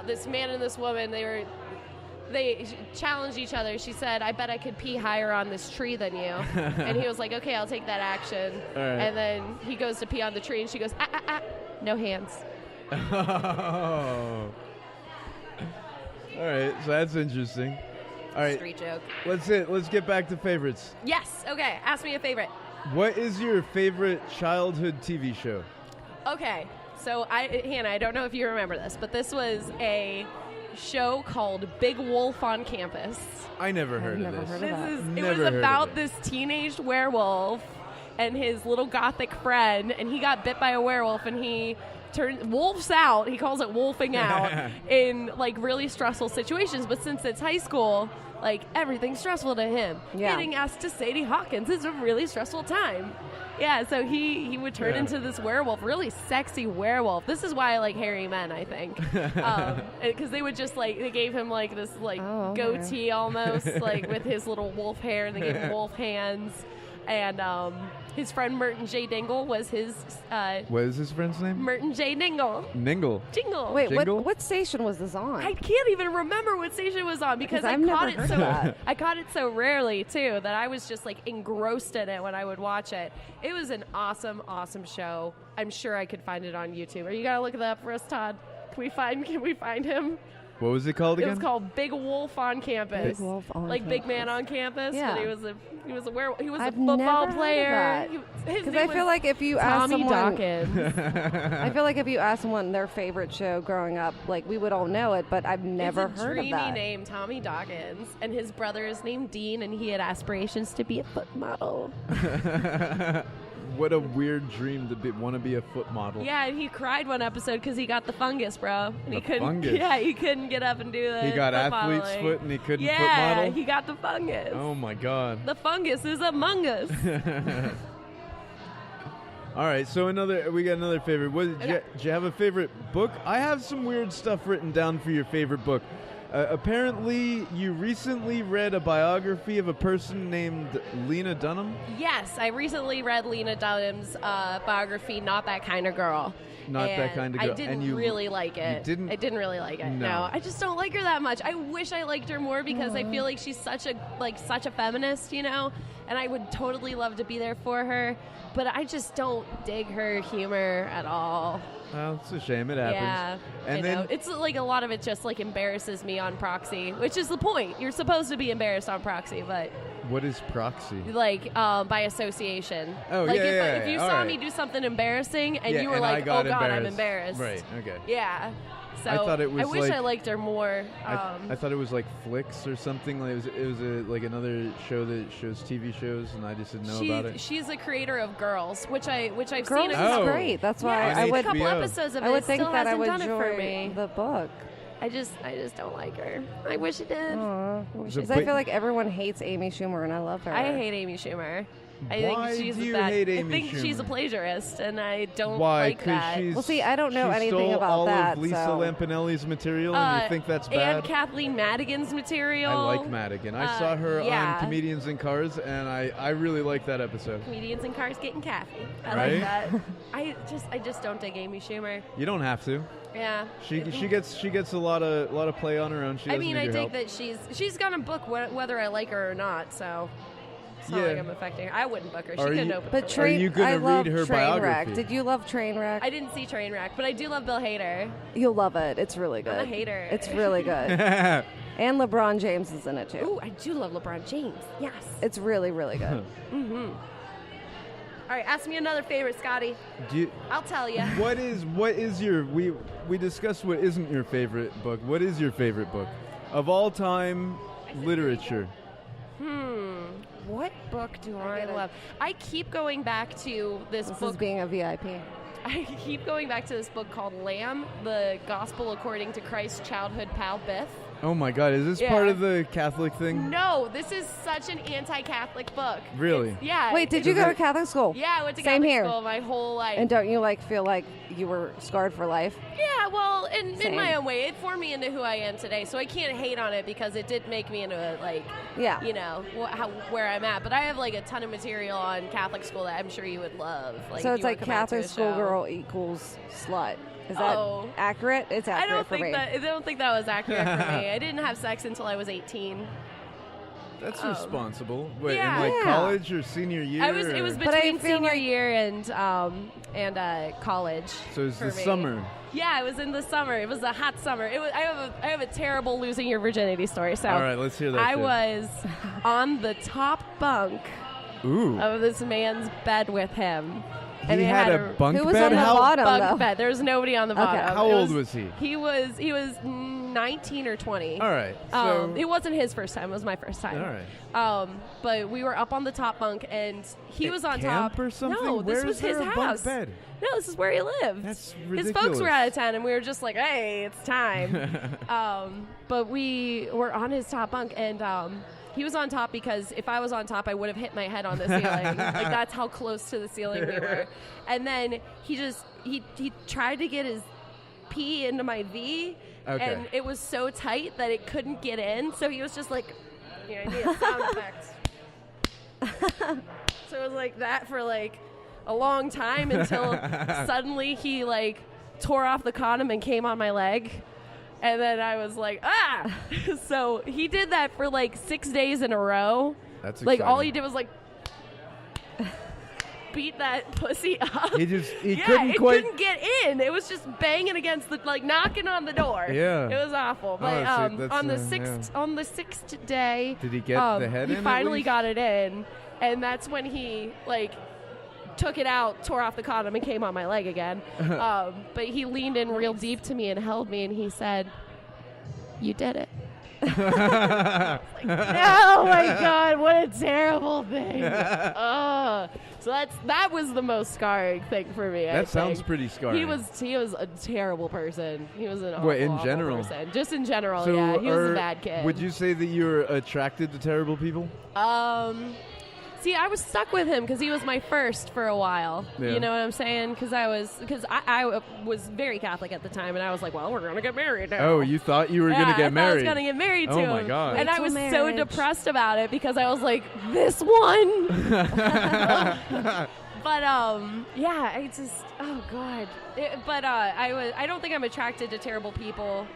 this man and this woman. They challenged each other. She said, I bet I could pee higher on this tree than you. And he was like, okay, I'll take that action. All right. And then he goes to pee on the tree, and she goes, no hands. Oh. All right, so that's interesting. All right, Street joke. Let's get back to favorites. Yes, okay, ask me a favorite. What is your favorite childhood TV show? Okay, so Hannah, I don't know if you remember this, but this was a show called Big Wolf on Campus. I never heard of this. It was about this teenage werewolf and his little gothic friend, and he got bit by a werewolf, and he wolfs out. He calls it wolfing out in like really stressful situations. But since it's high school, like everything's stressful to him. Yeah. Getting asked to Sadie Hawkins is a really stressful time. Yeah, so he would turn into this werewolf, really sexy werewolf. This is why I like hairy men, I think, because they would just like they gave him like this like goatee almost like with his little wolf hair, and they gave him wolf hands, and his friend Merton J. Dingle was his. What is his friend's name? Merton J. Dingle. Ningle. Jingle. Wait, Jingle? what station was this on? I can't even remember what station it was on because I I've caught never it heard of that. I caught it so rarely too that I was just like engrossed in it when I would watch it. It was an awesome, awesome show. I'm sure I could find it on YouTube. Are you gonna look that up for us, Todd? Can we find him? What was it called again? It was called Big Wolf on Campus. Big Wolf on like Campus. Big Man on Campus. Yeah. But he was a werewolf. He was I've a football never player. heard of that. Because I feel like if you ask Tommy someone, Dawkins. I feel like if you ask someone their favorite show growing up, like we would all know it, but I've never it's a heard of dreamy that. name, Tommy Dawkins, and his brother is named Dean, and he had aspirations to be a foot model. What a weird dream to want to be a foot model. Yeah, and he cried one episode because he got the fungus, bro. And he The couldn't. fungus? Yeah, he couldn't get up and do that. He got athlete's foot and he couldn't foot Yeah, model? he got the fungus. Oh my God. The fungus is among us. All right, so we got another favorite. Did you have a favorite book? I have some weird stuff written down for your favorite book. Apparently, you recently read a biography of a person named Lena Dunham? Yes, I recently read Lena Dunham's biography, Not That Kind of Girl. Not That Kind of Girl. I didn't really like it. You didn't? I didn't really like it. No. I just don't like her that much. I wish I liked her more because I feel like she's such a feminist, you know? And I would totally love to be there for her, but I just don't dig her humor at all. Well, it's a shame. It happens. Yeah, And I know. It's like a lot of it just like embarrasses me on proxy, which is the point. You're supposed to be embarrassed on proxy, but What is proxy? Like by association. Oh, like yeah, if you saw me do something embarrassing and you were and like, oh God, I'm embarrassed. Right, okay. Yeah. So I thought it was I wish like, I liked her more. I thought it was like Flicks or something. Like it was like another show that shows TV shows, and I just didn't know about it. She's a creator of Girls, which I've Girls seen. Girls is great. That's why I would. A couple episodes of it. I would think still that I hasn't would done it for enjoy me. the book. I just don't like her. I wish it did. Because I feel like everyone hates Amy Schumer, and I love her. I hate Amy Schumer. I Why think she's do you bad. hate Amy I think she's a Schumer? plagiarist, and I don't Why? like that. She's, see, I don't know she anything stole about all that. of Lisa so. Lampanelli's material, and you think that's bad? And Kathleen Madigan's material. I like Madigan. I saw her on Comedians in Cars, and I really like that episode. Comedians in Cars getting coffee. I Right? like that. I just don't dig Amy Schumer. You don't have to. Yeah. She gets a lot of play on her own. She doesn't need I your think help. that she's gonna book whether I like her or not. So it's not like I'm affecting her. I wouldn't book her. She couldn't open. But for me. Are you gonna I love read her Trainwreck. biography? Did you love Trainwreck? I didn't see Trainwreck, but I do love Bill Hader. You'll love it. It's really good. I'm a hater. It's really good. And LeBron James is in it too. Ooh, I do love LeBron James. Yes. It's really, really good. All right, ask me another favorite, Scotty. I'll tell you. What is your we discussed what isn't your favorite book. What is your favorite book of all time literature? What book do I love? I keep going back to this This book. is being a VIP. I keep going back to this book called Lamb, the Gospel According to Christ's Childhood Pal Biff. Oh my God, is this part of the Catholic thing? No, this is such an anti-Catholic book. Really? Yeah. Wait, did you go to Catholic school? Yeah, I went to Same Catholic here. school my whole life. And don't you feel like you were scarred for life? Yeah, well, in Same. my own way, it formed me into who I am today. So I can't hate on it because it did make me into where I'm at. But I have like a ton of material on Catholic school that I'm sure you would love. Like, so if it's you like wanna come out to Catholic a school show. girl equals slut. Is that accurate? It's accurate for me. I don't think that was accurate for me. I didn't have sex until I was 18. That's responsible. Wait, yeah. in college or senior year? It was between senior year and college. So it was for the me. summer. Yeah, it was in the summer. It was a hot summer. I have a terrible losing your virginity story. So all right, let's hear that. I was on the top bunk of this man's bed with him. And he had a bunk bed? Who was on the bottom, bunk though? bed. There was nobody on the bottom. How old was he? He was 19 or 20. All right. So it wasn't his first time. It was my first time. All right. But we were up on the top bunk, and he was on camp top. or something? No, this Where was is there his a bunk house. bed? No, this is where he lived. That's His folks ridiculous. were out of town, and we were just like, hey, it's time. But we were on his top bunk, and he was on top because if I was on top, I would have hit my head on the ceiling. Like, that's how close to the ceiling we were. And then he tried to get his pee into my V, and it was so tight that it couldn't get in. So he was just like, I need a sound effect. So it was like that for like a long time until suddenly he like tore off the condom and came on my leg. And then I was like, ah! So he did that for like 6 days in a row. That's like exciting. all he did was like beat that pussy up. He couldn't get in. It was just banging against the knocking on the door. Yeah. It was awful. But on the sixth day, did he get the head he in? finally got it in, and that's when he took it out, tore off the condom, and came on my leg again. But he leaned in real deep to me and held me, and he said, "You did it." Oh my God, what a terrible thing. So that was the most scarring thing for me. That sounds pretty scarring. He was a terrible person. He was an Wait, in awful general? person. Just in general, So yeah. He was a bad kid. Would you say that you're attracted to terrible people? See, I was stuck with him because he was my first for a while. Yeah. You know what I'm saying? Because I was very Catholic at the time, and I was like, well, we're going to get married now. Oh, you thought you were going to get married? I was going to get married to him. Oh, my God. And I was so depressed about it because I was like, this one? But yeah, I just God. I don't think I'm attracted to terrible people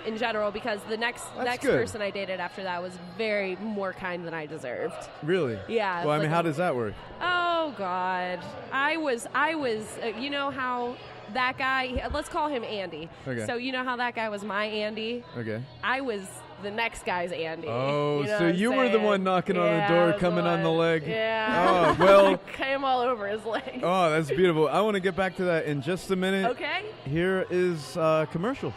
in general because the next person I dated after that was very more kind than I deserved. Really? Yeah. Well, I mean, how does that work? Oh God, I was. You know how that guy? Let's call him Andy. Okay. So you know how that guy was my Andy? Okay. I was the next guy's Andy. Oh, you know so you were the one knocking on the door, coming on the leg. Yeah. Oh, well. Came all over his leg. Oh, that's beautiful. I want to get back to that in just a minute. Okay. Here is commercial.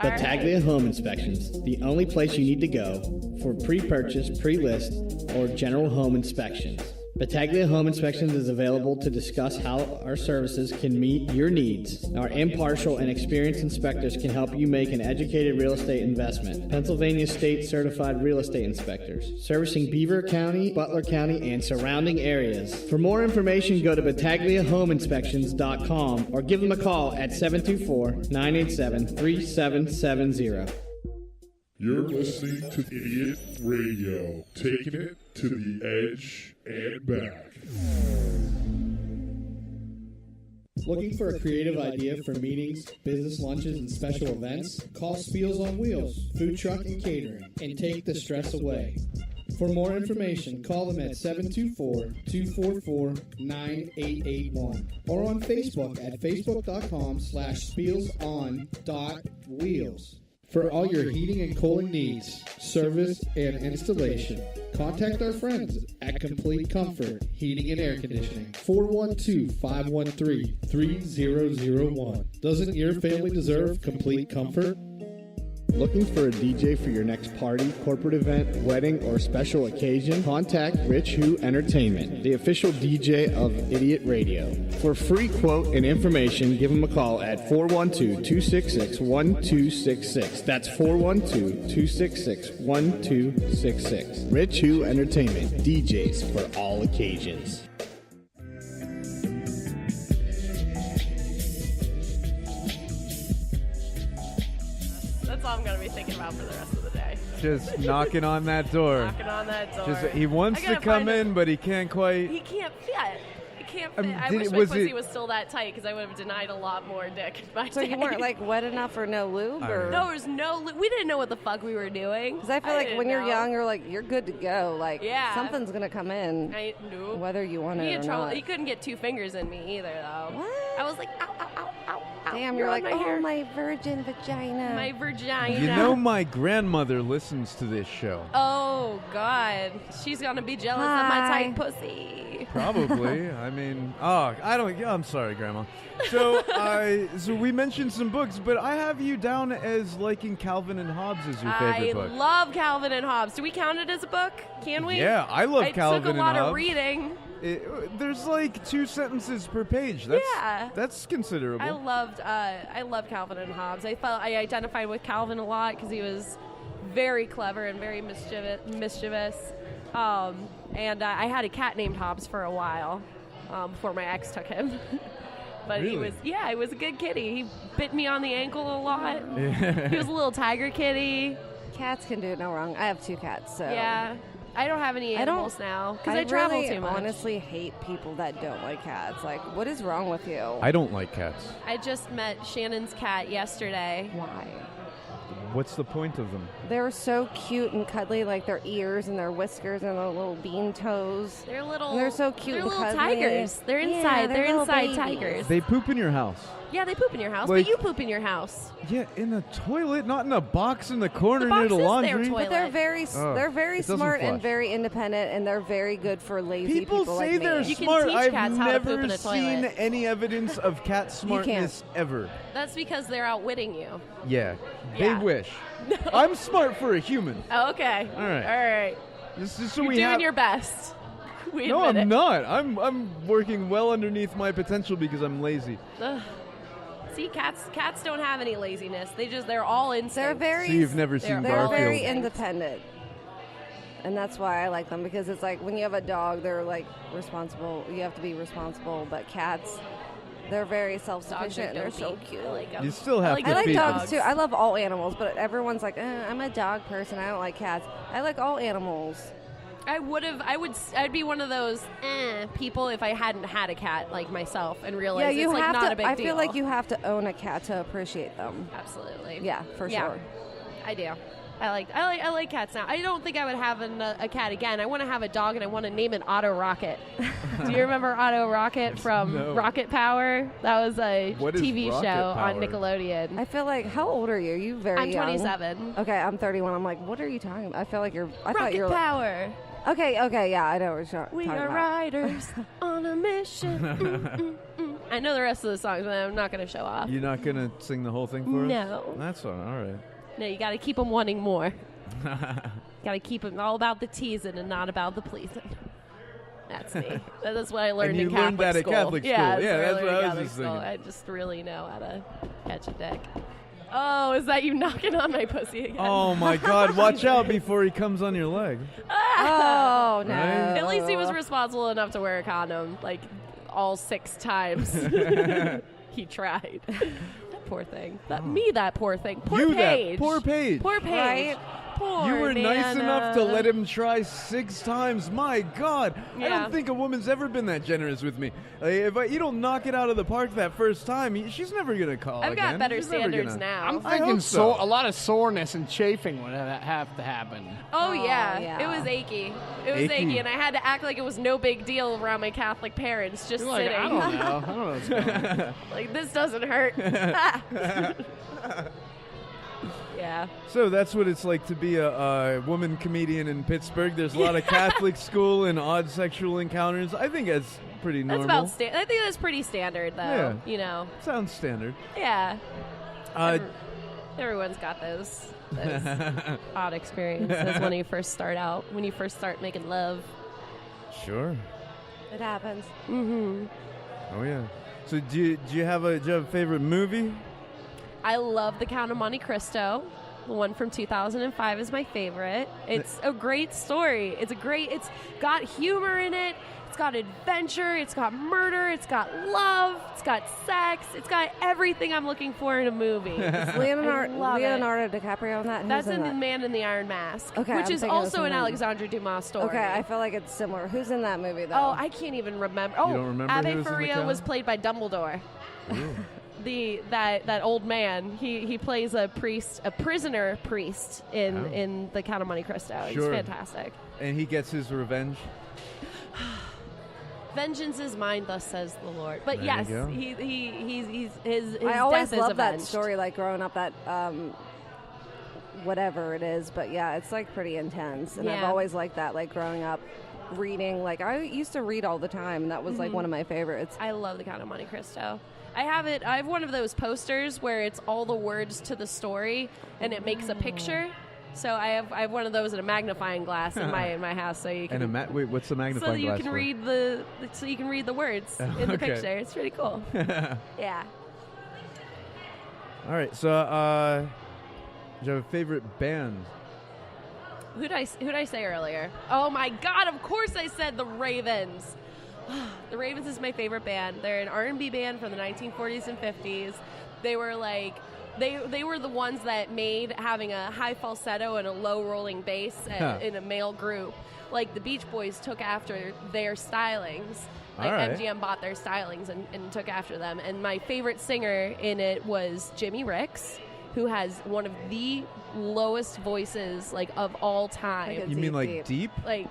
Battaglia Home Inspections, the only place you need to go for pre-purchase, pre-list, or general home inspections. Battaglia Home Inspections is available to discuss how our services can meet your needs. Our impartial and experienced inspectors can help you make an educated real estate investment. Pennsylvania State Certified Real Estate Inspectors, servicing Beaver County, Butler County, and surrounding areas. For more information, go to BattagliaHomeInspections.com or give them a call at 724-987-3770. You're listening to Idiot Radio, taking it to the edge and back. Looking for a creative idea for meetings, business lunches, and special events? Call Spiels on Wheels, Food Truck and Catering, and take the stress away. For more information, call them at 724-244-9881 or on Facebook at facebook.com/spielson.wheels. For all your heating and cooling needs, service, and installation, contact our friends at Complete Comfort Heating and Air Conditioning, 412-513-3001. Doesn't your family deserve complete comfort? Looking for a DJ for your next party, corporate event, wedding, or special occasion? Contact Rich Who Entertainment, the official DJ of Idiot Radio. For free quote and information, give them a call at 412-266-1266. That's 412-266-1266. Rich Who Entertainment, DJs for all occasions. That's all I'm going to be thinking about for the rest of the day. Just knocking on that door. Knocking on that door. He wants to come in, but he can't quite. He can't fit. He can't fit. I did wish it- my was pussy it- was still that tight because I would have denied a lot more dick in my So day. you weren't like wet enough or no lube, or No, there was no. We didn't know what the fuck we were doing. because I feel like when you're young, you're like you're good to go. Like Yeah. something's gonna come in, I knew. whether you want He it had or trouble. not. He couldn't get 2 fingers in me either, though. What? I was like, ow, ow, ow, ow, ow. Damn, you're like, my oh hair. my virgin vagina. My vagina. You know, my grandmother listens to this show. Oh God, she's gonna be jealous of my tight pussy. Probably. I mean, I'm sorry, Grandma. So, so we mentioned some books, but I have you down as liking Calvin and Hobbes as your favorite book. I love Calvin and Hobbes. Do we count it as a book? Can we? Yeah, I love Calvin It took a lot and of Hobbes. reading. There's like 2 sentences per page. That's considerable. I loved Calvin and Hobbes. I felt I identified with Calvin a lot because he was very clever and very mischievous. And I had a cat named Hobbes for a while before my ex took him. But Really? he was a good kitty. He bit me on the ankle a lot. He was a little tiger kitty. Cats can do no wrong. I have 2 cats, so Yeah. I don't have any animals now because I travel really too much. honestly hate people that don't like cats. Like, what is wrong with you? I don't like cats. I just met Shannon's cat yesterday. Why? What's the point of them? They're so cute and cuddly, like their ears and their whiskers and their little bean toes. They're little. And they're so cute They're and little cuddly. tigers. They're Yeah, inside. they're they're little inside babies. tigers. They poop in your house. Yeah, they poop in your house, Like- but you poop in your house. Yeah, in a toilet, not in a box in the corner The near box the is their laundry. toilet. But they're very, Oh, they're very it doesn't smart and flush. very independent, and they're very good for lazy People say like they're me. You can smart. teach I've cats how to poop never in a seen toilet. any evidence of cat smartness ever. That's because they're outwitting you. Yeah, Yeah. they wish. I'm smart for a human. Oh, okay. All right. All right. This is so You're we doing have. your best. We No, admit I'm it. not. I'm working well underneath my potential because I'm lazy. Ugh. See, cats don't have any laziness. They're all instinct. They're very, So you've never seen they're very Garfield. independent, and that's why I like them, because it's like when you have a dog, they're like responsible. You have to be responsible, but cats, they're very Dogs self-sufficient. are and they're dopey. so cute. I like 'em. You still have like to I like feed them. dogs too. I love all animals, but everyone's like, I'm a dog person. I don't like cats. I like all animals. I'd be one of those people if I hadn't had a cat like myself and realized Yeah, you it's like have not to. a big I deal. feel like you have to own a cat to appreciate them. Absolutely. Yeah, for Yeah. sure. I do. I like cats now. I don't think I would have a cat again. I want to have a dog, and I want to name it Otto Rocket. Do you remember Otto Rocket from Rocket Power? That was a TV show on Nickelodeon. I feel like, how old are you? You very young. I'm 27. Okay, I'm 31. I'm like, what are you talking about? I feel like Rocket Power. Okay, yeah, I know what you're talking We about. are riders on a mission. I know the rest of the songs, but I'm not going to show off. You're not going to sing the whole thing for us? No. That's all right. No, you got to keep them wanting more. Got to keep them all about the teasing and not about the pleasing. That's me. That's what I learned in Catholic school. And you learned that at Catholic school. Yeah, that's what I was just school. thinking. I just really know how to catch a dick. Oh, is that you knocking on my pussy again? Oh, my God. Watch out before he comes on your leg. Oh, no. Right? At least he was responsible enough to wear a condom, like, all 6 times. He tried. That poor thing. That poor thing. Poor Paige. Poor Paige. Poor Paige. Right? Poor You were nice Nana. enough to let him try 6 times. My God. I Yeah. don't think a woman's ever been that generous with me. If you don't knock it out of the park that first time, she's never going to call I've got again. better She's never standards gonna- now. I'm I thinking hope so. a lot of soreness and chafing would have to happen. Oh, yeah. yeah. It was achy. It was achy, and I had to act like it was no big deal around my Catholic parents, just You're like, sitting. I don't know. I don't know what's going on. Like, this doesn't hurt. Yeah. So that's what it's like to be a woman comedian in Pittsburgh. There's a lot of Catholic school and odd sexual encounters. I think that's pretty normal. That's about I think that's pretty standard, though. Yeah. You know. Sounds standard. Yeah. Everyone's got those odd experiences when you first start making love. Sure. It happens. Mm-hmm. Oh yeah. So do you have a favorite movie? I love The Count of Monte Cristo. The one from 2005 is my favorite. It's a great story. It's got humor in it. It's got adventure. It's got murder. It's got love. It's got sex. It's got everything I'm looking for in a movie. Is Leonardo DiCaprio on that? That's Who's in that? The Man in the Iron Mask, Okay, which I'm is thinking of also an someone. Alexandre Dumas story. Okay, I feel like it's similar. Who's in that movie, though? Oh, I can't even remember. Oh, You don't remember Abbe who was in The Faria Count? was played by Dumbledore. That old man. He plays a prisoner priest in The Count of Monte Cristo. He's Sure. fantastic. And he gets his revenge. Vengeance is mine, thus says the Lord. But There yes, you go. his I always death is love that avenged. story, like growing up, that whatever it is. But yeah, it's like pretty intense, and I've Yeah. always liked that, like growing up, reading. Like I used to read all the time, and that was like one of my favorites. I love The Count of Monte Cristo. I have one of those posters where it's all the words to the story and it makes a picture. So I have one of those in a magnifying glass in my house, so you can Wait, what's the magnifying so you glass can for? read the words in the Okay. picture. It's pretty cool. Yeah. All right. So, do you have a favorite band? Who'd I say earlier? Oh my God! Of course I said the Ravens. The Ravens is my favorite band. They're an R&B band from the 1940s and 50s. They were like. They were the ones that made having a high falsetto and a low rolling bass in a male group. Like the Beach Boys took after their stylings. Like All right. MGM bought their stylings and took after them. And my favorite singer in it was Jimi Ricks, who has one of the lowest voices like of all time. Like You mean like deep? Like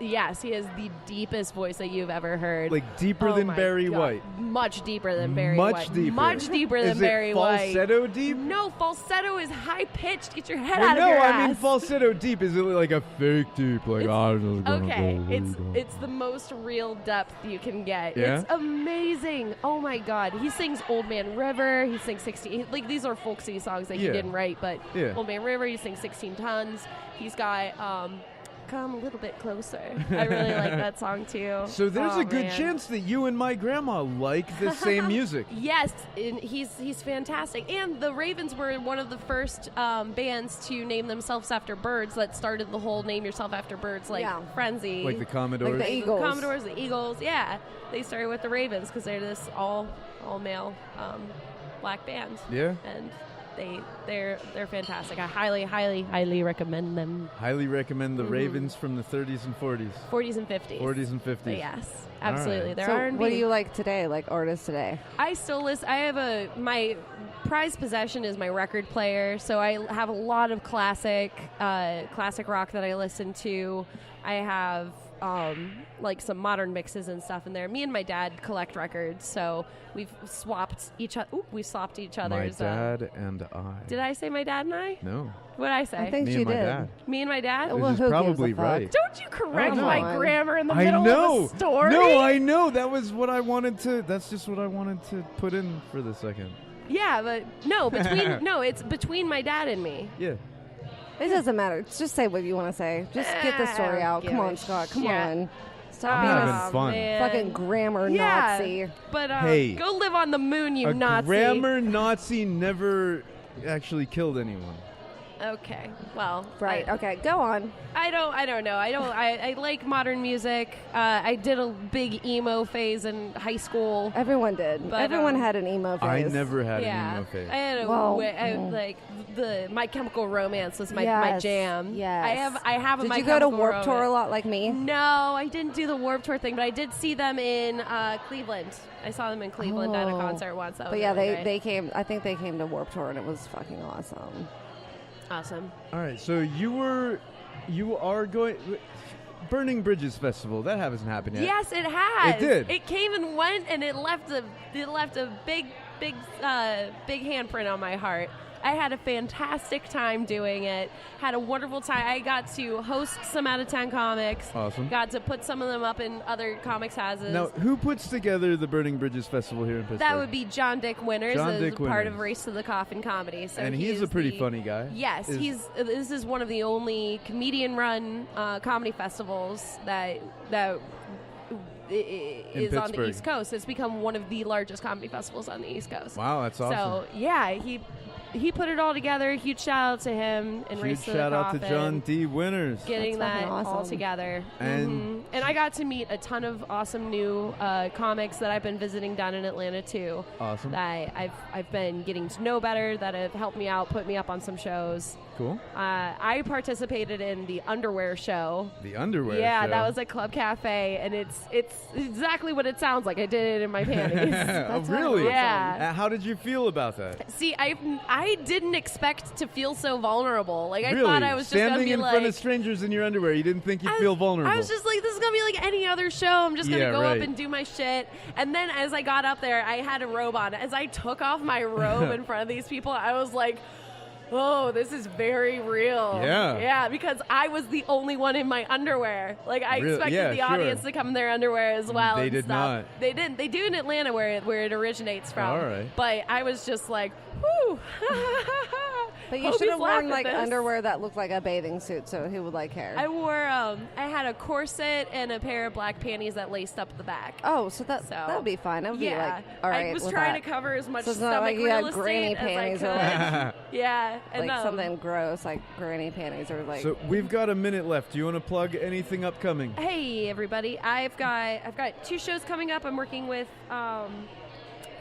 yes, he has the deepest voice that you've ever heard. Like deeper Oh than my Barry God. White? Much deeper than Barry Much White. deeper. Much deeper than Is Barry it White. falsetto deep? No, falsetto is high pitched. Get your head Well, out no, of your I ass. mean falsetto deep. Is it like a fake deep? Like Okay, it's the most real depth you can get. Yeah? It's amazing. Oh my God, he sings "Old Man River." He sings 16. Like these are folksy songs that he Yeah. didn't write, but Yeah. "Old Man River." He sings 16 Tons. He's got "Come a Little Bit Closer." I really like that song too. So there's Oh, a good man. chance that you and my grandma like the same music. Yes, and he's fantastic. And the Ravens were one of the first bands to name themselves after birds that started the whole name yourself after birds frenzy. Like the Commodores. Like the Eagles. The Commodores, the Eagles, yeah. They started with the Ravens because they're this all male black band. Yeah. And they're fantastic. I highly recommend them. Highly recommend the Ravens from the 30s and 40s. 40s and 50s. 40s and 50s. But yes, All absolutely. right. They're So R&B. what do you like today, like artists today? I still listen. I have prized possession is my record player, so I have a lot of classic rock that I listen to. I have like some modern mixes and stuff in there. Me and my dad collect records, so we've swapped each other. We swapped each other's. My dad and I. Did I say my dad and I? No. What did I say? I think Me she and my did. dad. Me and my dad? This Well, is who gives probably a fuck? right. Don't you correct Come my on. grammar in the I middle know. of a story? No, I know. That was what I wanted to. That's just what I wanted to put in for the second. Yeah, but no, it's between my dad and me. Yeah. It doesn't matter. Just say what you want to say. Just get the story out. Come on, Scott. Come on. Stop I'm being having a fun. Man. fucking grammar Nazi. But Hey, go live on the moon, you A Nazi. grammar Nazi never actually killed anyone. Okay, well, Right. Okay. Go on. I don't know. I like modern music. I did a big emo phase in high school. Everyone did. But, Everyone had an emo phase. I never had Yeah, an emo phase. I had a Well, like the My Chemical Romance was my Yes, jam. yes. I have a Did My you go to Chemical Warped Tour a Romance. lot like me? No, I didn't do the Warped Tour thing, but I did see them in Cleveland. I saw them in Cleveland at a Oh. concert once. That was But yeah, really they great. came. I think they came to Warped Tour and it was fucking awesome. Awesome. All right, so you are going. Burning Bridges Festival. That hasn't happened yet. Yes, it has. It did. It came and went, and it left a big handprint on my heart. I had a fantastic time doing it. Had a wonderful time. I got to host some out of town comics. Awesome. Got to put some of them up in other comics houses. Now, who puts together the Burning Bridges Festival here in Pittsburgh? That would be John Dick Winters, John as Dick part Winters. of Race to the Coffin Comedy. So And he's a pretty funny guy. Yes, this is one of the only comedian-run comedy festivals that is on the Pittsburgh. East Coast. It's become one of the largest comedy festivals on the East Coast. Wow, that's awesome. So yeah, he put it all together. Huge shout out to him and Huge Race to the shout out Coffin. to John D. Winters. Getting That's that fucking all awesome. together. And- And I got to meet a ton of awesome new comics that I've been visiting down in Atlanta too. Awesome. That I've been getting to know better, that have helped me out, put me up on some shows. Cool. I participated in the underwear show. The underwear Yeah, show. that was at Club Cafe, and it's exactly what it sounds like. I did it in my panties. Oh, really? Yeah. How did you feel about that? See, I didn't expect to feel so vulnerable. Like I Really? thought I was just gonna Standing be in like front of strangers in your underwear, you didn't think you'd feel vulnerable. I was just like, this is gonna be like any other show. I'm just gonna Yeah, go right. up and do my shit. And then as I got up there, I had a robe on. As I took off my robe in front of these people, I was like, oh, this is very real. Yeah. Yeah, because I was the only one in my underwear. Like I Really? expected Yeah, the sure. audience to come in their underwear as well. They and did stuff. not. They didn't. They do in Atlanta where it originates from. All right. But I was just like, whoo. But you Hope should have laugh worn at like this. underwear that looked like a bathing suit, so who would like care? I wore I had a corset and a pair of black panties that laced up the back. Oh, so that So, would be fine. That would yeah, be like all right. I was with trying that. to cover as much So it's not stomach like you real had estate granny as panties I or could. Yeah, and like something gross, like granny panties or like. So we've got a minute left. Do you want to plug anything upcoming? Hey everybody, I've got 2 shows coming up. I'm working with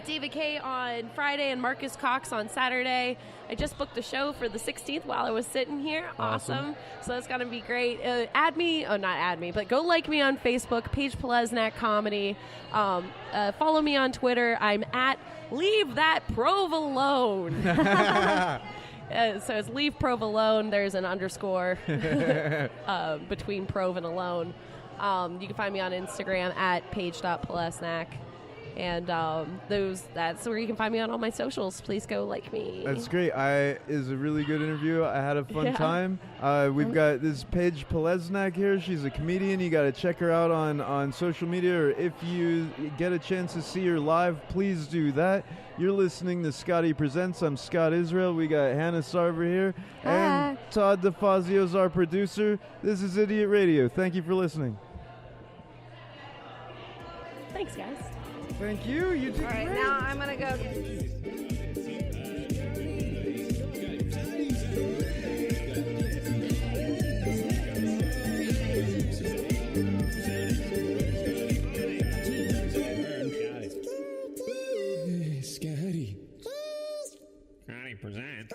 David Kay on Friday and Marcus Cox on Saturday. I just booked a show for the 16th while I was sitting here. Awesome. So that's going to be great. Not add me, but go like me on Facebook, PAIGE POLESNAK Comedy. Follow me on Twitter. I'm at Leave That Prove Alone. So it's Leave Prove Alone. There's an underscore between Prove and Alone. You can find me on Instagram at page.polesnak. And that's where you can find me on all my socials. Please go like me. That's great. Is a really good interview. I had a fun Yeah. time. We've got this Paige Polesnak here. She's a comedian. You got to check her out on social media, or if you get a chance to see her live, please do that. You're listening to Scotty Presents. I'm Scott Israel. We got Hannah Sarver here. Hi. And Todd DeFazio's our producer. This is Idiot Radio. Thank you for listening. Thanks, guys. Thank you. You did all right, great. now I'm gonna go. Scotty. Scotty presents.